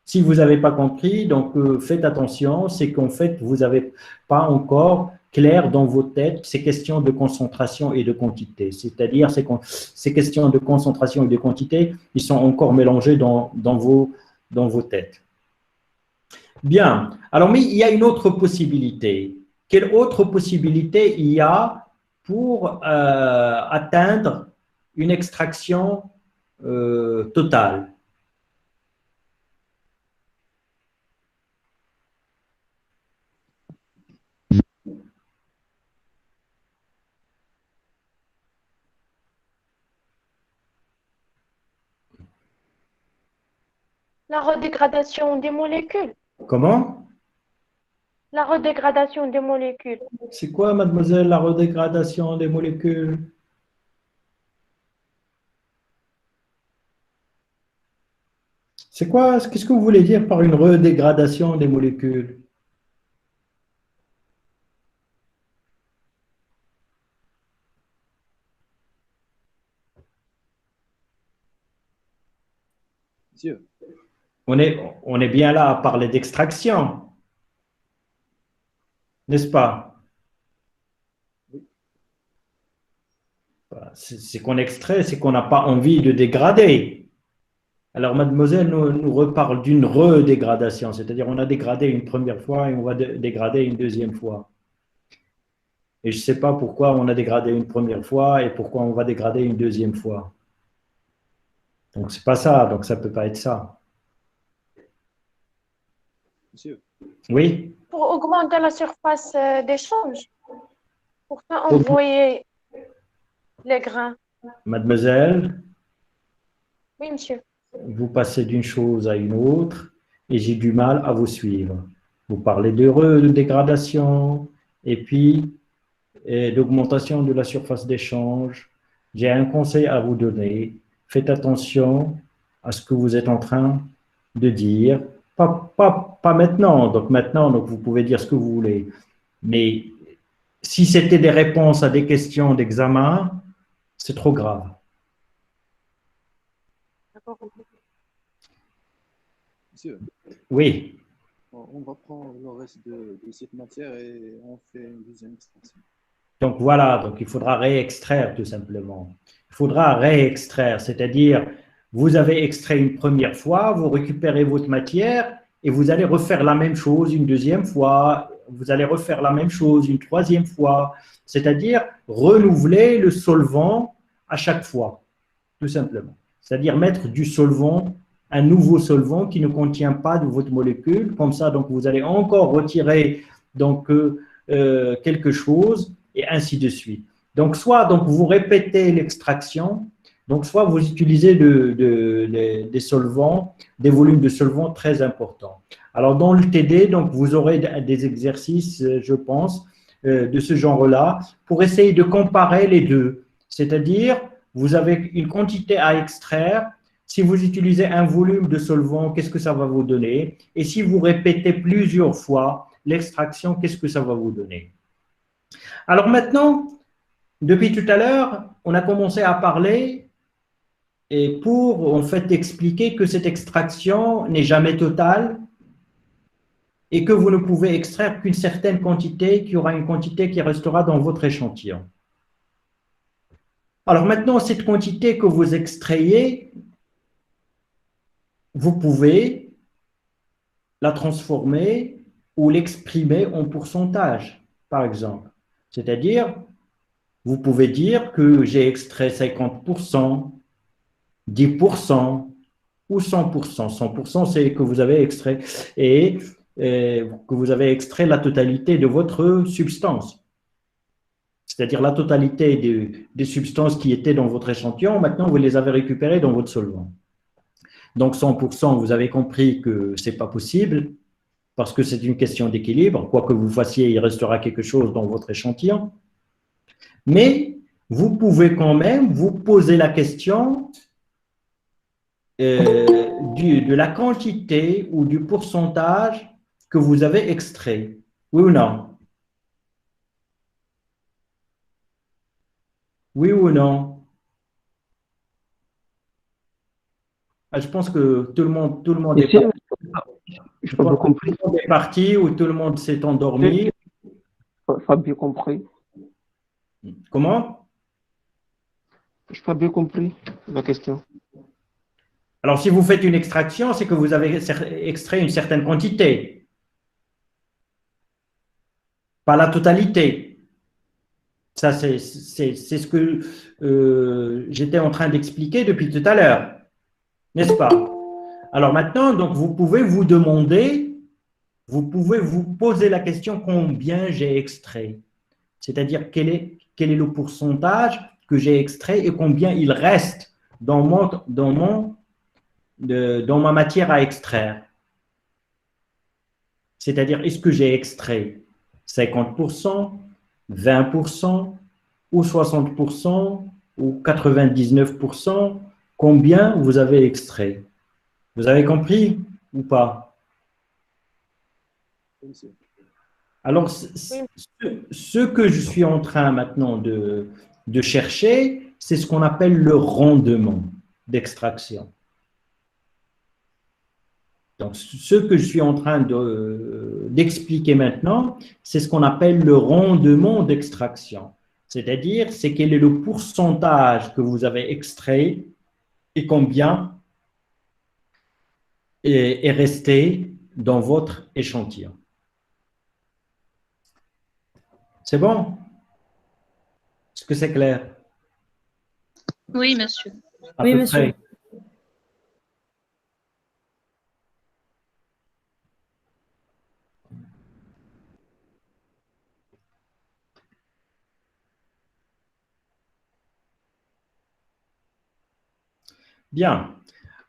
Si vous n'avez pas compris, donc faites attention, c'est qu'en fait, vous n'avez pas encore clair dans vos têtes ces questions de concentration et de quantité. C'est-à-dire ces questions de concentration et de quantité, ils sont encore mélangés dans vos têtes. Bien. Alors, mais il y a une autre possibilité. Quelle autre possibilité il y a pour atteindre une extraction totale? La redégradation des molécules. Comment? La redégradation des molécules. C'est quoi, mademoiselle, la redégradation des molécules? C'est quoi? Qu'est-ce que vous voulez dire par une redégradation des molécules? Monsieur. On est bien là à parler d'extraction, n'est-ce pas? C'est qu'on extrait, c'est qu'on n'a pas envie de dégrader. Alors, mademoiselle nous reparle d'une redégradation, c'est-à-dire on a dégradé une première fois et on va dégrader une deuxième fois. Et je ne sais pas pourquoi on a dégradé une première fois et pourquoi on va dégrader une deuxième fois. Donc, ce n'est pas ça, donc ça ne peut pas être ça. Monsieur. Oui? Pour augmenter la surface d'échange, pour faire envoyer les grains. Mademoiselle? Oui, monsieur. Vous passez d'une chose à une autre et j'ai du mal à vous suivre. Vous parlez de dégradation et puis d'augmentation de la surface d'échange. J'ai un conseil à vous donner. Faites attention à ce que vous êtes en train de dire. Pas maintenant. Donc maintenant, donc vous pouvez dire ce que vous voulez. Mais si c'était des réponses à des questions d'examen, c'est trop grave. Monsieur. Oui. On va prendre le reste de cette matière et on fait une deuxième extraction. Donc voilà, donc il faudra réextraire tout simplement. Il faudra réextraire, c'est-à-dire vous avez extrait une première fois, vous récupérez votre matière et vous allez refaire la même chose une deuxième fois, vous allez refaire la même chose une troisième fois, c'est-à-dire renouveler le solvant à chaque fois, tout simplement. C'est-à-dire mettre du solvant, un nouveau solvant qui ne contient pas de votre molécule, comme ça, donc vous allez encore retirer donc, quelque chose et ainsi de suite. Donc, soit donc, vous répétez l'extraction, donc soit vous utilisez des solvants, des volumes de solvants très importants. Alors, dans le TD, donc, vous aurez des exercices, je pense, de ce genre-là, pour essayer de comparer les deux. C'est-à-dire, vous avez une quantité à extraire. Si vous utilisez un volume de solvant, qu'est-ce que ça va vous donner? Et si vous répétez plusieurs fois l'extraction, qu'est-ce que ça va vous donner? Alors maintenant, depuis tout à l'heure, on a commencé à parler et pour en fait expliquer que cette extraction n'est jamais totale et que vous ne pouvez extraire qu'une certaine quantité, qu'il y aura une quantité qui restera dans votre échantillon. Alors maintenant, cette quantité que vous extrayez, vous pouvez la transformer ou l'exprimer en pourcentage, par exemple. C'est-à-dire, vous pouvez dire que j'ai extrait 50%, 10% ou 100%. 100%, c'est que vous avez extrait et que vous avez extrait la totalité de votre substance. C'est-à-dire la totalité des substances qui étaient dans votre échantillon, maintenant vous les avez récupérées dans votre solvant. Donc 100%, vous avez compris que ce n'est pas possible parce que c'est une question d'équilibre. Quoi que vous fassiez, il restera quelque chose dans votre échantillon. Mais vous pouvez quand même vous poser la question de la quantité ou du pourcentage que vous avez extrait. Oui ou non? Oui ou non? Je pense que tout le monde est Monsieur, parti. je n'ai pas bien compris. Tout le monde est parti ou tout le monde s'est endormi. Pas bien compris. Comment? Je n'ai pas bien compris la question. Alors, si vous faites une extraction, c'est que vous avez extrait une certaine quantité. Pas la totalité. Ça, c'est ce que j'étais en train d'expliquer depuis tout à l'heure. N'est-ce pas? Alors maintenant, donc, vous pouvez vous demander, vous pouvez vous poser la question combien j'ai extrait. C'est-à-dire quel est le pourcentage que j'ai extrait et combien il reste dans ma matière à extraire. C'est-à-dire, est-ce que j'ai extrait 50%, 20% ou 60% ou 99%? Combien vous avez extrait? Vous avez compris ou pas? Oui, monsieur. Alors, ce que je suis en train maintenant de chercher, c'est ce qu'on appelle le rendement d'extraction. Donc, ce que je suis en train d'expliquer maintenant, c'est ce qu'on appelle le rendement d'extraction. C'est-à-dire, c'est quel est le pourcentage que vous avez extrait et combien est resté dans votre échantillon. C'est bon? Est-ce que c'est clair? Oui, monsieur. À Oui, peu monsieur. près. Bien.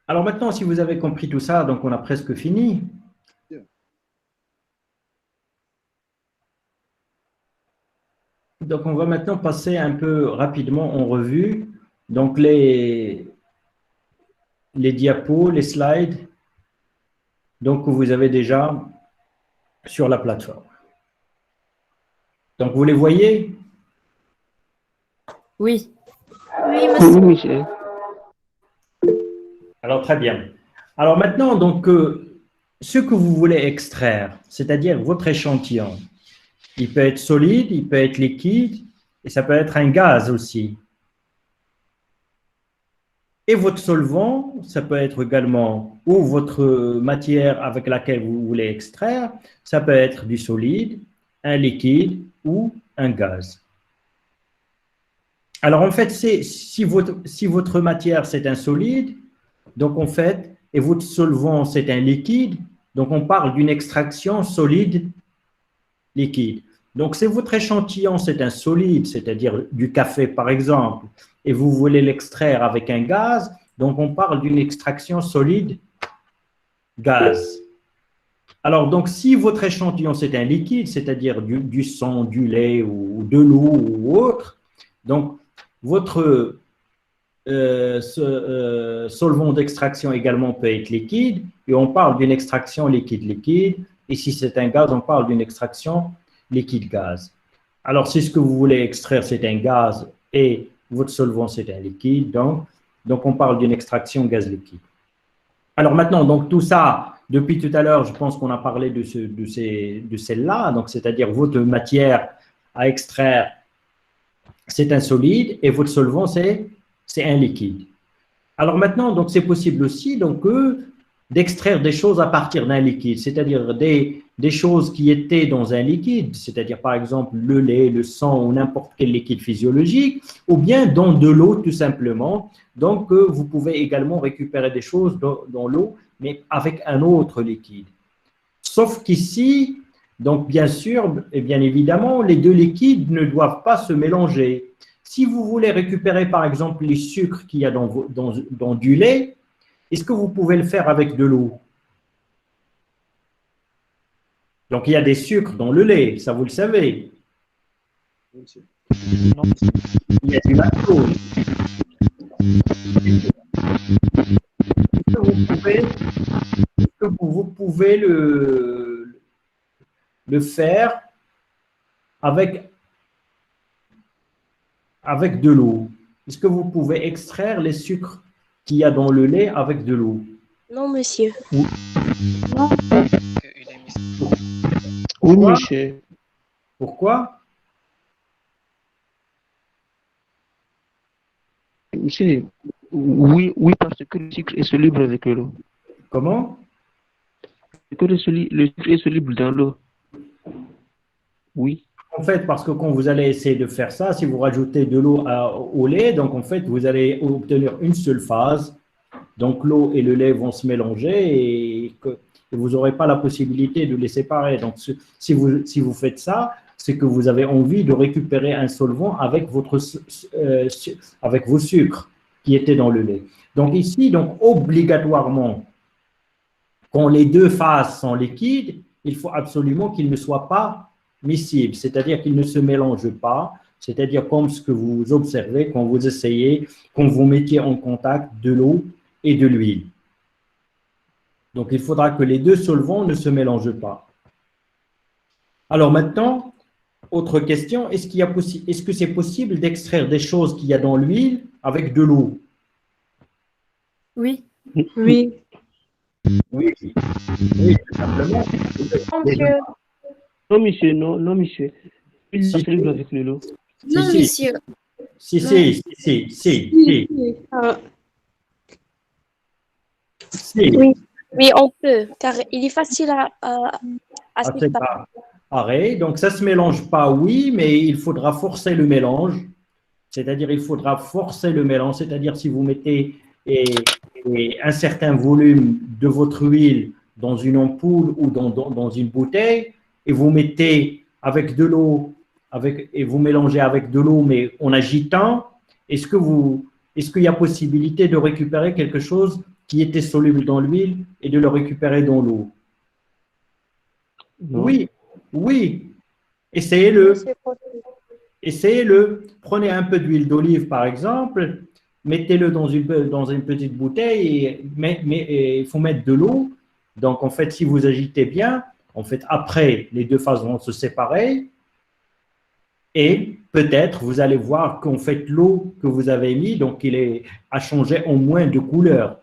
Alors maintenant, si vous avez compris tout ça, donc on a presque fini. Donc on va maintenant passer un peu rapidement en revue donc les diapos, les slides donc que vous avez déjà sur la plateforme. Donc vous les voyez? Oui. Oui, Oui, monsieur. monsieur. Alors très bien. Alors maintenant, donc ce que vous voulez extraire, c'est-à-dire votre échantillon, il peut être solide, il peut être liquide et ça peut être un gaz aussi. Et votre solvant, ça peut être également ou votre matière avec laquelle vous voulez extraire, ça peut être du solide, un liquide ou un gaz. Alors en fait, si votre matière c'est un solide, donc en fait, et votre solvant c'est un liquide, donc on parle d'une extraction solide-liquide. Donc si votre échantillon c'est un solide, c'est-à-dire du café par exemple, et vous voulez l'extraire avec un gaz, donc on parle d'une extraction solide-gaz. Alors donc si votre échantillon c'est un liquide, c'est-à-dire du sang, du lait ou de l'eau ou autre, donc votre solvant d'extraction également peut être liquide, et on parle d'une extraction liquide-liquide, et si c'est un gaz, on parle d'une extraction liquide-gaz. Alors, si ce que vous voulez extraire, c'est un gaz, et votre solvant, c'est un liquide, donc on parle d'une extraction gaz-liquide. Alors maintenant, donc tout ça, depuis tout à l'heure, je pense qu'on a parlé de celle-là, donc c'est-à-dire votre matière à extraire, c'est un solide et votre solvant, c'est un liquide. Alors maintenant, donc c'est possible aussi donc, d'extraire des choses à partir d'un liquide, c'est-à-dire des choses qui étaient dans un liquide, c'est-à-dire par exemple le lait, le sang ou n'importe quel liquide physiologique, ou bien dans de l'eau tout simplement. Donc vous pouvez également récupérer des choses dans l'eau, mais avec un autre liquide. Sauf qu'ici, donc bien sûr et bien évidemment, les deux liquides ne doivent pas se mélanger. Si vous voulez récupérer par exemple les sucres qu'il y a dans du lait, est-ce que vous pouvez le faire avec de l'eau? Donc il y a des sucres dans le lait, ça vous le savez. Oui, monsieur. Il y a du lactose. Est-ce que vous pouvez le faire avec de l'eau? Est-ce que vous pouvez extraire les sucres qu'il y a dans le lait avec de l'eau? Non, monsieur. Oui, monsieur. Pourquoi? Monsieur, oui, oui, parce que le sucre est soluble avec l'eau. Comment? Que le sucre est soluble dans l'eau. Oui. En fait, parce que quand vous allez essayer de faire ça, si vous rajoutez de l'eau au lait, donc en fait, vous allez obtenir une seule phase. Donc l'eau et le lait vont se mélanger et vous n'aurez pas la possibilité de les séparer. Donc si vous faites ça, c'est que vous avez envie de récupérer un solvant avec avec vos sucres qui étaient dans le lait. Donc ici, donc obligatoirement, quand les deux phases sont liquides, il faut absolument qu'ils ne soient pas miscibles, c'est-à-dire qu'ils ne se mélangent pas, c'est-à-dire comme ce que vous observez quand vous essayez, quand vous mettiez en contact de l'eau et de l'huile. Donc, il faudra que les deux solvants ne se mélangent pas. Alors maintenant, autre question, est-ce que c'est possible d'extraire des choses qu'il y a dans l'huile avec de l'eau? Oui. Oui. Oui, tout simplement. Monsieur, Non, monsieur, non, monsieur. Il est soluble avec l'eau. Non, Si. monsieur. Si. Oui. Oui, on peut, car il est facile à c'est séparer. pas pareil. Donc, ça ne se mélange pas, oui, mais il faudra forcer le mélange. C'est-à-dire, il faudra forcer le mélange. C'est-à-dire, si vous mettez un certain volume de votre huile dans une ampoule ou dans une bouteille, et vous mettez avec de l'eau, et vous mélangez avec de l'eau, mais en agitant, est-ce qu'il y a possibilité de récupérer quelque chose qui était soluble dans l'huile et de le récupérer dans l'eau? Oui. Essayez-le. c'est possible. Essayez-le. Prenez un peu d'huile d'olive, par exemple, mettez-le dans une petite bouteille, mais il faut mettre de l'eau. Donc, en fait, si vous agitez bien, en fait, après, les deux phases vont se séparer. Et peut-être, vous allez voir qu'en fait, l'eau que vous avez mis, donc, a changé en moins de couleur.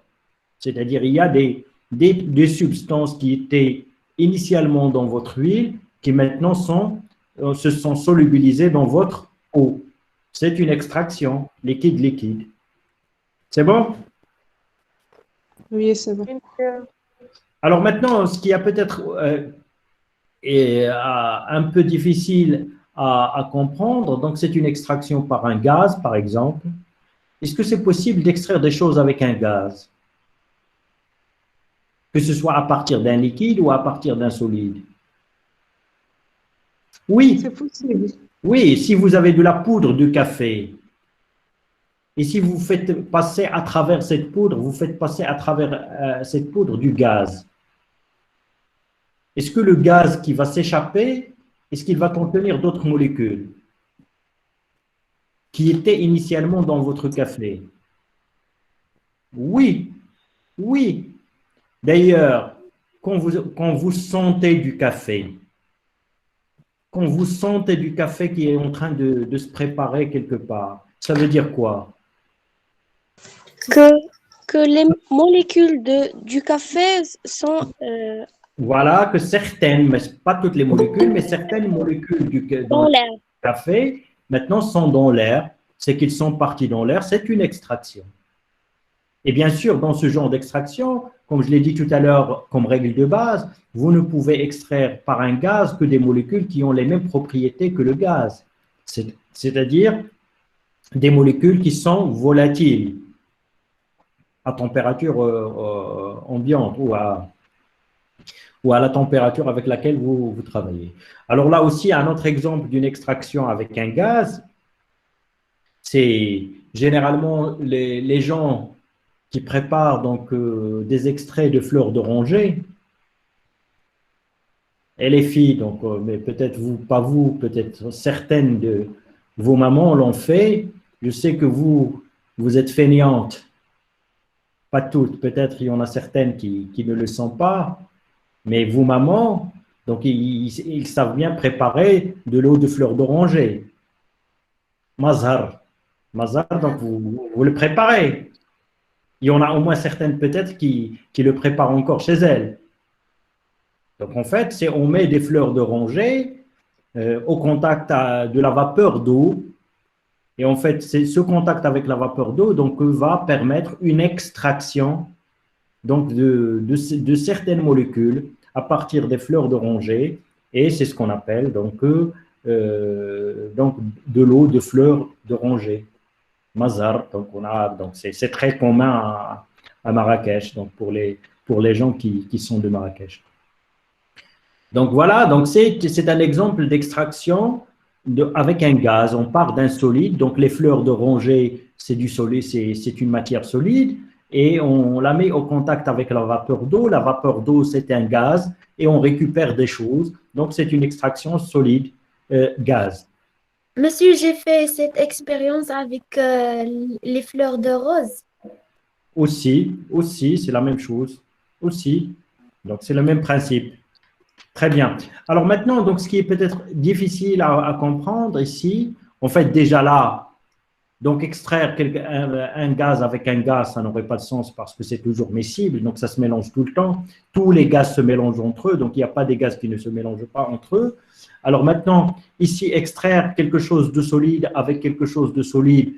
C'est-à-dire, il y a des substances qui étaient initialement dans votre huile qui maintenant se sont solubilisées dans votre eau. C'est une extraction liquide-liquide. C'est bon? Oui, c'est bon. Monsieur, Alors maintenant, ce qui a peut-être est un peu difficile à comprendre, donc c'est une extraction par un gaz, par exemple. Est-ce que c'est possible d'extraire des choses avec un gaz? Que ce soit à partir d'un liquide ou à partir d'un solide? Oui. C'est possible. Oui, si vous avez de la poudre de café, et si vous faites passer à travers cette poudre, vous faites passer à travers cette poudre du gaz. Est-ce que le gaz qui va s'échapper, est-ce qu'il va contenir d'autres molécules qui étaient initialement dans votre café? Oui. D'ailleurs, quand vous sentez du café, qui est en train de se préparer quelque part, ça veut dire quoi? Que les molécules du café sont... Voilà, que certaines, mais pas toutes les molécules, mais certaines molécules dans dans le l'air. café maintenant sont dans l'air, c'est qu'ils sont partis dans l'air, c'est une extraction. Et bien sûr, dans ce genre d'extraction, comme je l'ai dit tout à l'heure comme règle de base, vous ne pouvez extraire par un gaz que des molécules qui ont les mêmes propriétés que le gaz, c'est-à-dire des molécules qui sont volatiles à température ambiante ou à la température avec laquelle vous travaillez. Alors là aussi, un autre exemple d'une extraction avec un gaz, c'est généralement les gens qui préparent donc des extraits de fleurs d'oranger, et les filles, donc, mais peut-être vous, pas vous, peut-être certaines de vos mamans l'ont fait. Je sais que vous êtes fainéantes, pas toutes, peut-être il y en a certaines qui ne le sont pas, mais vous, mamans, donc ils savent bien préparer de l'eau de fleurs d'oranger. Mazhar. Mazhar, donc vous le préparez. Il y en a au moins certaines peut-être qui le préparent encore chez elles. Donc en fait, on met des fleurs d'oranger au contact de la vapeur d'eau. Et en fait, ce contact avec la vapeur d'eau donc, va permettre une extraction donc, de certaines molécules à partir des fleurs d'oranger. Et c'est ce qu'on appelle donc de l'eau de fleurs d'oranger. Mazhar, donc c'est très commun à Marrakech, donc pour les gens qui sont de Marrakech. Donc voilà, donc c'est un exemple d'extraction avec un gaz. On part d'un solide, donc les fleurs d'oranger, c'est du solide, c'est une matière solide, et on la met au contact avec la vapeur d'eau. La vapeur d'eau, c'est un gaz, et on récupère des choses. Donc c'est une extraction solide gaz. Monsieur, j'ai fait cette expérience avec les fleurs de rose. Aussi, c'est la même chose. Aussi, donc c'est le même principe. Très bien. Alors maintenant, donc, ce qui est peut-être difficile à comprendre ici, en fait, déjà là, donc extraire un gaz avec un gaz, ça n'aurait pas de sens parce que c'est toujours miscible, donc ça se mélange tout le temps. Tous les gaz se mélangent entre eux, donc il n'y a pas des gaz qui ne se mélangent pas entre eux. Alors maintenant, ici, extraire quelque chose de solide avec quelque chose de solide,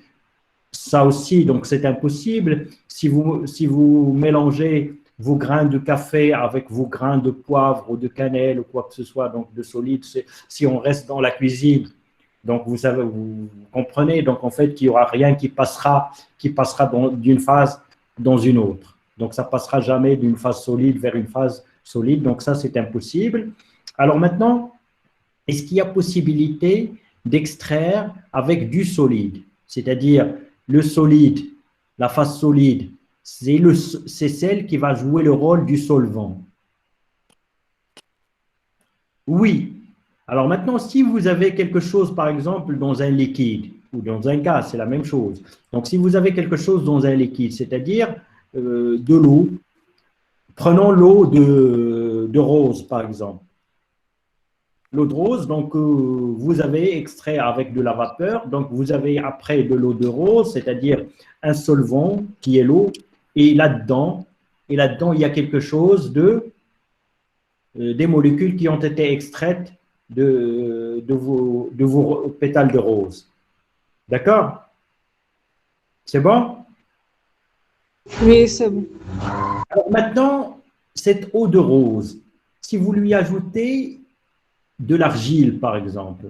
ça aussi, donc c'est impossible. Si vous mélangez vos grains de café avec vos grains de poivre ou de cannelle ou quoi que ce soit, donc de solide, si on reste dans la cuisine, donc vous comprenez, donc en fait qu'il n'y aura rien qui passera d'une phase dans une autre. Donc ça passera jamais d'une phase solide vers une phase solide, donc ça c'est impossible. Alors maintenant, est-ce qu'il y a possibilité d'extraire avec du solide, c'est-à-dire le solide, la phase solide, c'est celle qui va jouer le rôle du solvant. Oui. Alors maintenant, si vous avez quelque chose, par exemple, dans un liquide ou dans un gaz, c'est la même chose. Donc, si vous avez quelque chose dans un liquide, c'est-à-dire de l'eau, prenons l'eau de rose, par exemple. L'eau de rose, donc vous avez extrait avec de la vapeur, donc vous avez après de l'eau de rose, c'est-à-dire un solvant qui est l'eau, et là-dedans, il y a quelque chose des molécules qui ont été extraites de vos pétales de rose. D'accord? C'est bon? Oui, c'est bon. Alors maintenant, cette eau de rose, si vous lui ajoutez de l'argile, par exemple,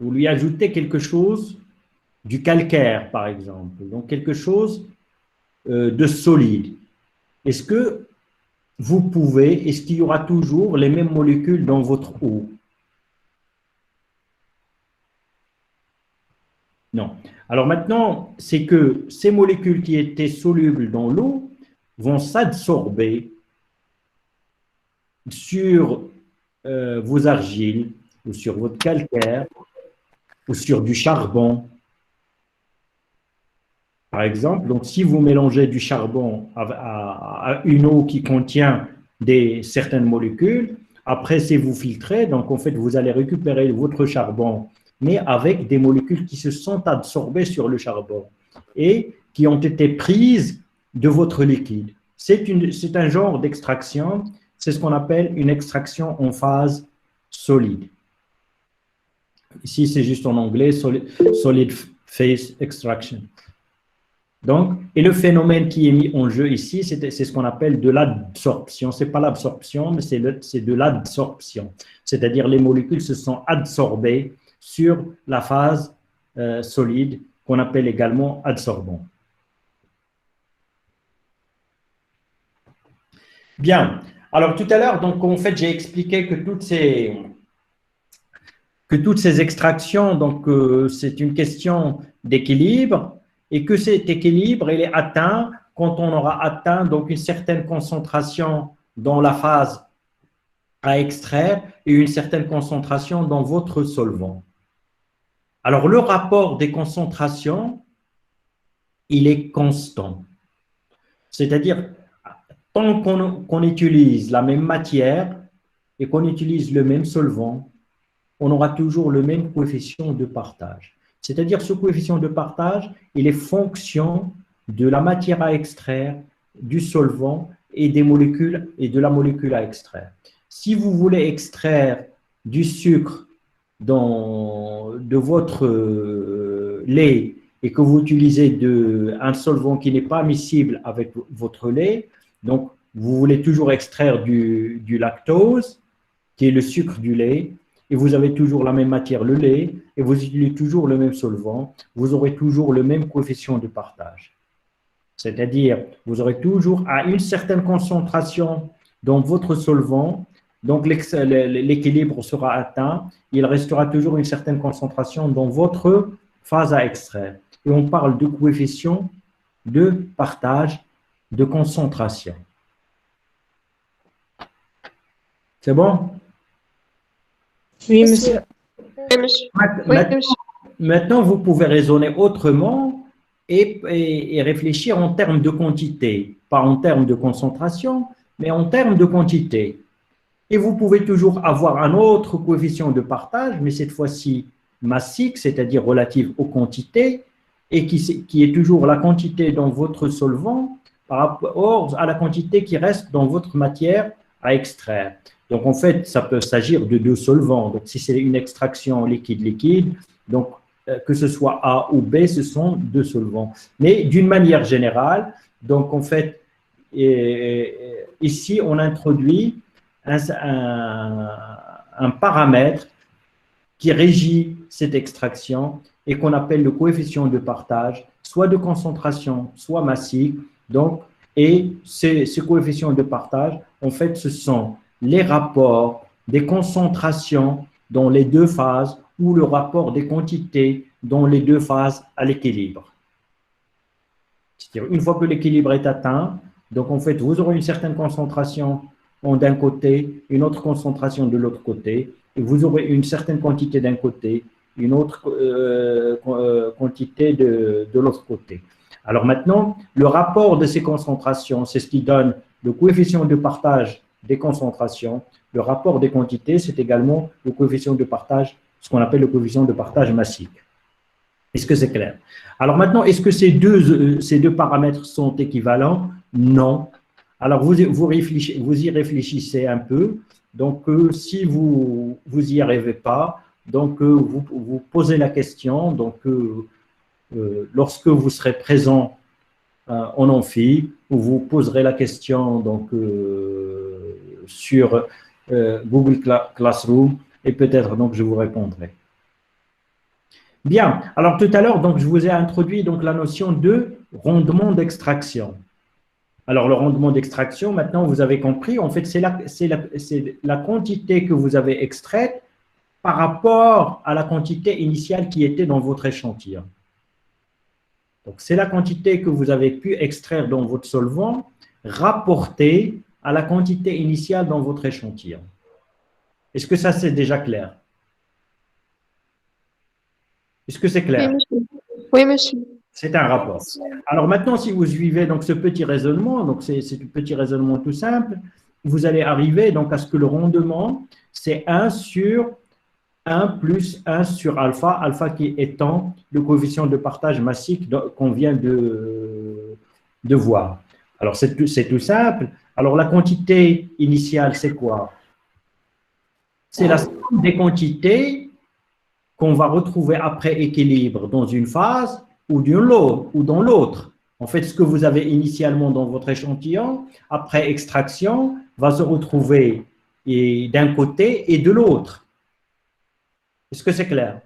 vous lui ajoutez quelque chose, du calcaire, par exemple, donc quelque chose de solide. Est-ce que est-ce qu'il y aura toujours les mêmes molécules dans votre eau? Non. Alors maintenant, c'est que ces molécules qui étaient solubles dans l'eau vont s'absorber sur vos argiles ou sur votre calcaire ou sur du charbon. Par exemple, donc si vous mélangez du charbon à une eau qui contient certaines molécules, après si vous filtrez, donc en fait vous allez récupérer votre charbon, mais avec des molécules qui se sont absorbées sur le charbon et qui ont été prises de votre liquide. C'est un genre d'extraction, c'est ce qu'on appelle une extraction en phase solide. Ici, c'est juste en anglais, solid phase extraction. Donc, et le phénomène qui est mis en jeu ici, c'est ce qu'on appelle de l'adsorption. Ce n'est pas l'absorption, mais c'est de l'adsorption. C'est-à-dire les molécules se sont adsorbées sur la phase solide, qu'on appelle également adsorbant. Bien. Alors, tout à l'heure, donc, en fait, j'ai expliqué que toutes ces extractions, donc, c'est une question d'équilibre, et que cet équilibre, il est atteint quand on aura atteint donc une certaine concentration dans la phase à extraire et une certaine concentration dans votre solvant. Alors, le rapport des concentrations, il est constant. C'est-à-dire, tant qu'on utilise la même matière et qu'on utilise le même solvant, on aura toujours le même coefficient de partage. C'est-à-dire ce coefficient de partage, il est fonction de la matière à extraire, du solvant et des molécules et de la molécule à extraire. Si vous voulez extraire du sucre de votre lait et que vous utilisez un solvant qui n'est pas miscible avec votre lait, donc vous voulez toujours extraire du lactose, qui est le sucre du lait, et vous avez toujours la même matière, le lait, et vous utilisez toujours le même solvant, vous aurez toujours le même coefficient de partage. C'est-à-dire, vous aurez toujours à une certaine concentration dans votre solvant, donc l'équilibre sera atteint, il restera toujours une certaine concentration dans votre phase à extraire. Et on parle de coefficient de partage de concentration. C'est bon? Oui, monsieur. Oui, monsieur. Oui, monsieur. Maintenant, vous pouvez raisonner autrement et réfléchir en termes de quantité, pas en termes de concentration, mais en termes de quantité. Et vous pouvez toujours avoir un autre coefficient de partage, mais cette fois-ci massique, c'est-à-dire relative aux quantités, et qui est toujours la quantité dans votre solvant par rapport à la quantité qui reste dans votre matière à extraire. Donc, en fait, ça peut s'agir de deux solvants. Donc, si c'est une extraction liquide-liquide, donc que ce soit A ou B, ce sont deux solvants. Mais d'une manière générale, donc en fait, ici, on introduit un paramètre qui régit cette extraction et qu'on appelle le coefficient de partage, soit de concentration, soit massique. Donc, et ce coefficient de partage, en fait, ce sont les rapports des concentrations dans les deux phases ou le rapport des quantités dans les deux phases à l'équilibre. C'est-à-dire, une fois que l'équilibre est atteint, donc en fait, vous aurez une certaine concentration d'un côté, une autre concentration de l'autre côté, et vous aurez une certaine quantité d'un côté, une autre quantité de l'autre côté. Alors maintenant, le rapport de ces concentrations, c'est ce qui donne le coefficient de partage des concentrations. Le rapport des quantités, c'est également le coefficient de partage, ce qu'on appelle le coefficient de partage massique. Est-ce que c'est clair? Alors maintenant, est-ce que ces deux paramètres sont équivalents? Non. Alors vous y réfléchissez un peu. Donc si vous n'y arrivez pas, donc vous posez la question. Donc lorsque vous serez présent en amphi, vous poserez la question donc sur Google Classroom et peut-être donc je vous répondrai. Bien, alors tout à l'heure, donc je vous ai introduit donc la notion de rendement d'extraction. Alors le rendement d'extraction, maintenant vous avez compris, en fait c'est la quantité que vous avez extraite par rapport à la quantité initiale qui était dans votre échantillon. Donc c'est la quantité que vous avez pu extraire dans votre solvant rapportée à la quantité initiale dans votre échantillon. Est-ce que ça c'est déjà clair? Est-ce que c'est clair? Oui, monsieur. Oui, monsieur. C'est un rapport. Alors maintenant, si vous suivez donc ce petit raisonnement, donc c'est un petit raisonnement tout simple, vous allez arriver donc à ce que le rendement, c'est 1 sur 1 plus 1 sur alpha, alpha qui étant le coefficient de partage massique qu'on vient de voir. Alors c'est tout simple. Alors la quantité initiale, c'est quoi? C'est la somme des quantités qu'on va retrouver après équilibre dans une phase ou dans l'autre. En fait, ce que vous avez initialement dans votre échantillon, après extraction, va se retrouver d'un côté et de l'autre. Est-ce que c'est clair?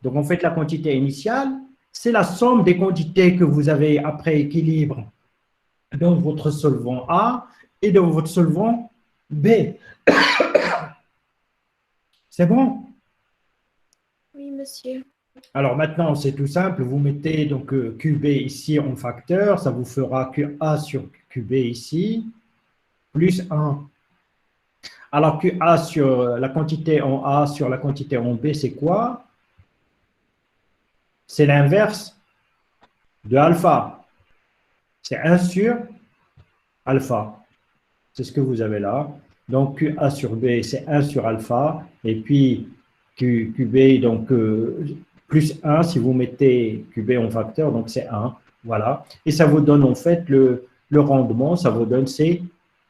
Donc, en fait, la quantité initiale, c'est la somme des quantités que vous avez après équilibre dans votre solvant A et dans votre solvant B. C'est bon? Oui, monsieur. Alors maintenant, c'est tout simple. Vous mettez donc QB ici en facteur. Ça vous fera QA sur QB ici, plus 1. Alors QA sur la quantité en A sur la quantité en B, c'est quoi? C'est l'inverse de alpha. C'est 1 sur alpha. C'est ce que vous avez là. Donc, QA sur B, c'est 1 sur alpha. Et puis, QB, donc, plus 1, si vous mettez QB en facteur, donc c'est 1. Voilà. Et ça vous donne, en fait, le rendement. Ça vous donne, c'est,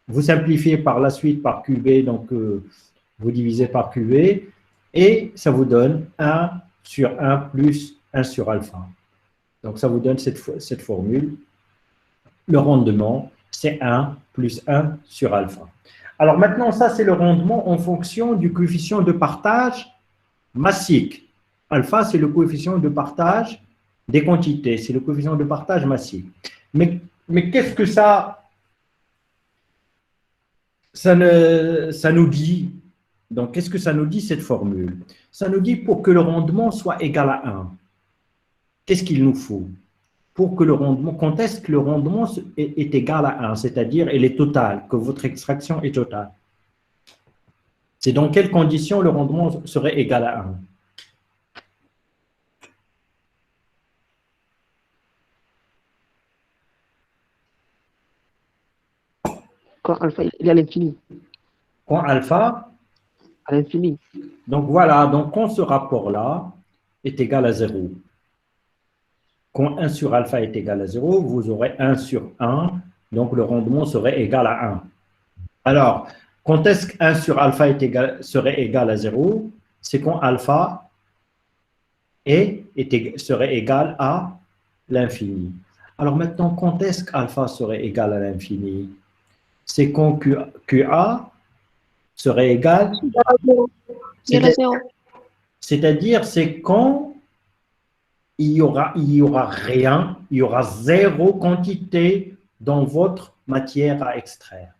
vous simplifiez par la suite par QB, donc, vous divisez par QB. Et ça vous donne 1 sur 1 plus 1 sur alpha. Donc, ça vous donne cette formule. Le rendement, c'est 1 plus 1 sur alpha. Alors maintenant, ça, c'est le rendement en fonction du coefficient de partage massique. Alpha, c'est le coefficient de partage des quantités. C'est le coefficient de partage massique. Mais qu'est-ce que ça nous dit? Donc, qu'est-ce que ça nous dit, cette formule? Ça nous dit pour que le rendement soit égal à 1. Qu'est-ce qu'il nous faut? Pour que le rendement, quand est-ce que le rendement est égal à 1, c'est-à-dire il est total, que votre extraction est totale? C'est dans quelles conditions le rendement serait égal à 1? Quand alpha il est à l'infini. Quand alpha? À l'infini. Donc voilà, donc quand ce rapport-là est égal à 0, quand 1 sur alpha est égal à 0, vous aurez 1 sur 1, donc le rendement serait égal à 1. Alors, quand est-ce que 1 sur alpha serait égal à 0? C'est quand alpha serait égal à l'infini. Alors maintenant, quand est-ce qu'alpha serait égal à l'infini? C'est quand QA serait égal à 0. C'est-à-dire, c'est quand il y aura rien, il y aura zéro quantité dans votre matière à extraire.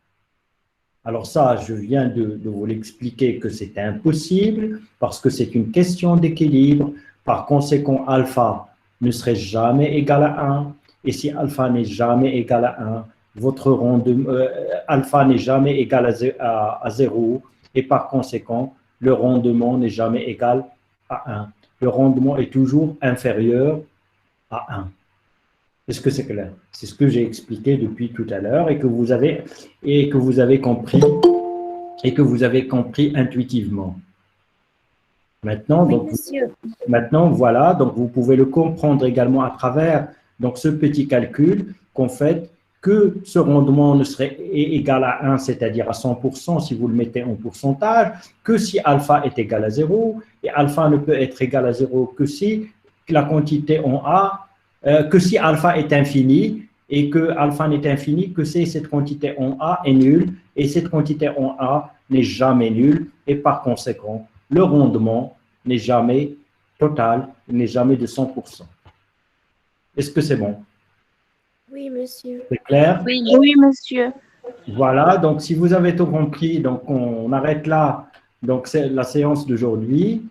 Alors ça, je viens de vous l'expliquer que c'est impossible parce que c'est une question d'équilibre. Par conséquent, alpha ne serait jamais égal à 1. Et si alpha n'est jamais égal à 1, votre rendement, alpha n'est jamais égal à 0. Et par conséquent, le rendement n'est jamais égal à 1. Le rendement est toujours inférieur à 1. Est-ce que c'est clair? C'est ce que j'ai expliqué depuis tout à l'heure et que vous avez compris intuitivement. Maintenant, Oui, donc, monsieur. maintenant, voilà, donc vous pouvez le comprendre également à travers donc, ce petit calcul qu'on fait que ce rendement ne serait égal à 1, c'est-à-dire à 100% si vous le mettez en pourcentage, que si alpha est égal à 0, et alpha ne peut être égal à 0 que si la quantité en A, que si alpha est infini, et que alpha n'est infini que si cette quantité en A est nulle, et cette quantité en A n'est jamais nulle, et par conséquent, le rendement n'est jamais total, n'est jamais de 100%. Est-ce que c'est bon? Oui, monsieur. C'est clair? Oui, Oui, monsieur. Voilà, donc si vous avez tout compris, donc on arrête là. Donc c'est la séance d'aujourd'hui.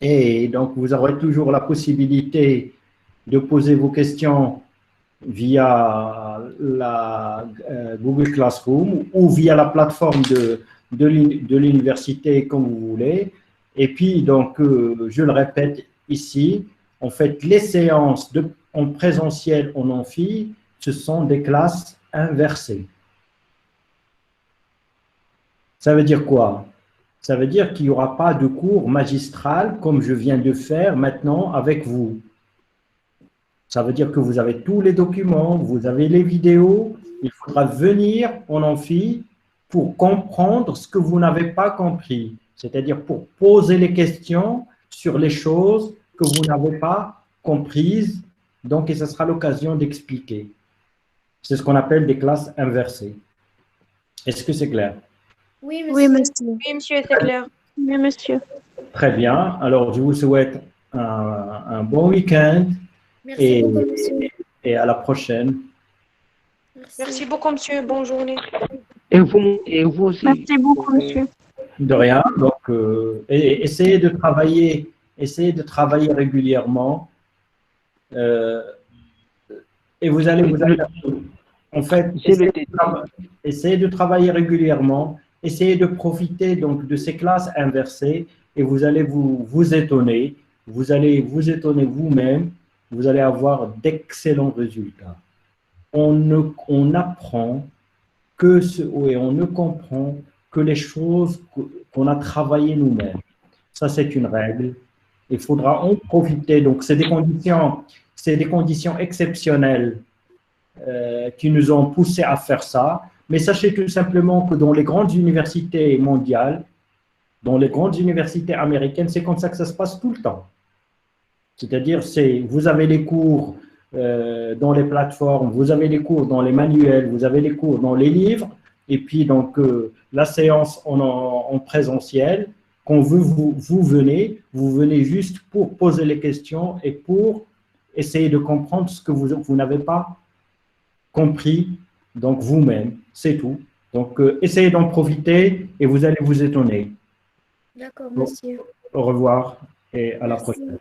Et donc vous aurez toujours la possibilité de poser vos questions via la Google Classroom ou via la plateforme de l'université comme vous voulez. Et puis donc je le répète ici, en fait les séances en présentiel en amphi, ce sont des classes inversées. Ça veut dire quoi? Ça veut dire qu'il n'y aura pas de cours magistral comme je viens de faire maintenant avec vous. Ça veut dire que vous avez tous les documents, vous avez les vidéos, il faudra venir en amphi pour comprendre ce que vous n'avez pas compris. C'est-à-dire pour poser les questions sur les choses que vous n'avez pas comprises, donc et ce sera l'occasion d'expliquer. C'est ce qu'on appelle des classes inversées. Est-ce que c'est clair? Oui, Oui, monsieur. monsieur. Oui, monsieur, c'est clair. Oui, monsieur. Très bien. Alors, je vous souhaite un bon week-end Merci et, beaucoup, monsieur. et à la prochaine. Merci beaucoup, monsieur. Bonne journée. Et vous aussi. Merci beaucoup, monsieur. De rien. Donc, essayez de travailler régulièrement. Et vous allez vous apercevoir. En fait, essayez de travailler régulièrement, essayez de profiter donc de ces classes inversées et vous allez vous étonner, vous allez vous étonner vous-même, vous allez avoir d'excellents résultats. On apprend on ne comprend que les choses qu'on a travaillées nous-mêmes. Ça, c'est une règle. Il faudra en profiter. Donc, c'est des conditions exceptionnelles qui nous ont poussés à faire ça. Mais sachez tout simplement que dans les grandes universités mondiales, dans les grandes universités américaines, c'est comme ça que ça se passe tout le temps. C'est-à-dire, vous avez les cours dans les plateformes, vous avez les cours dans les manuels, vous avez les cours dans les livres, et puis donc la séance en présentiel, quand vous venez juste pour poser les questions et pour essayer de comprendre ce que vous n'avez pas compris, donc vous-même, c'est tout. Donc essayez d'en profiter et vous allez vous étonner. D'accord, monsieur. Au revoir et à la Merci. prochaine.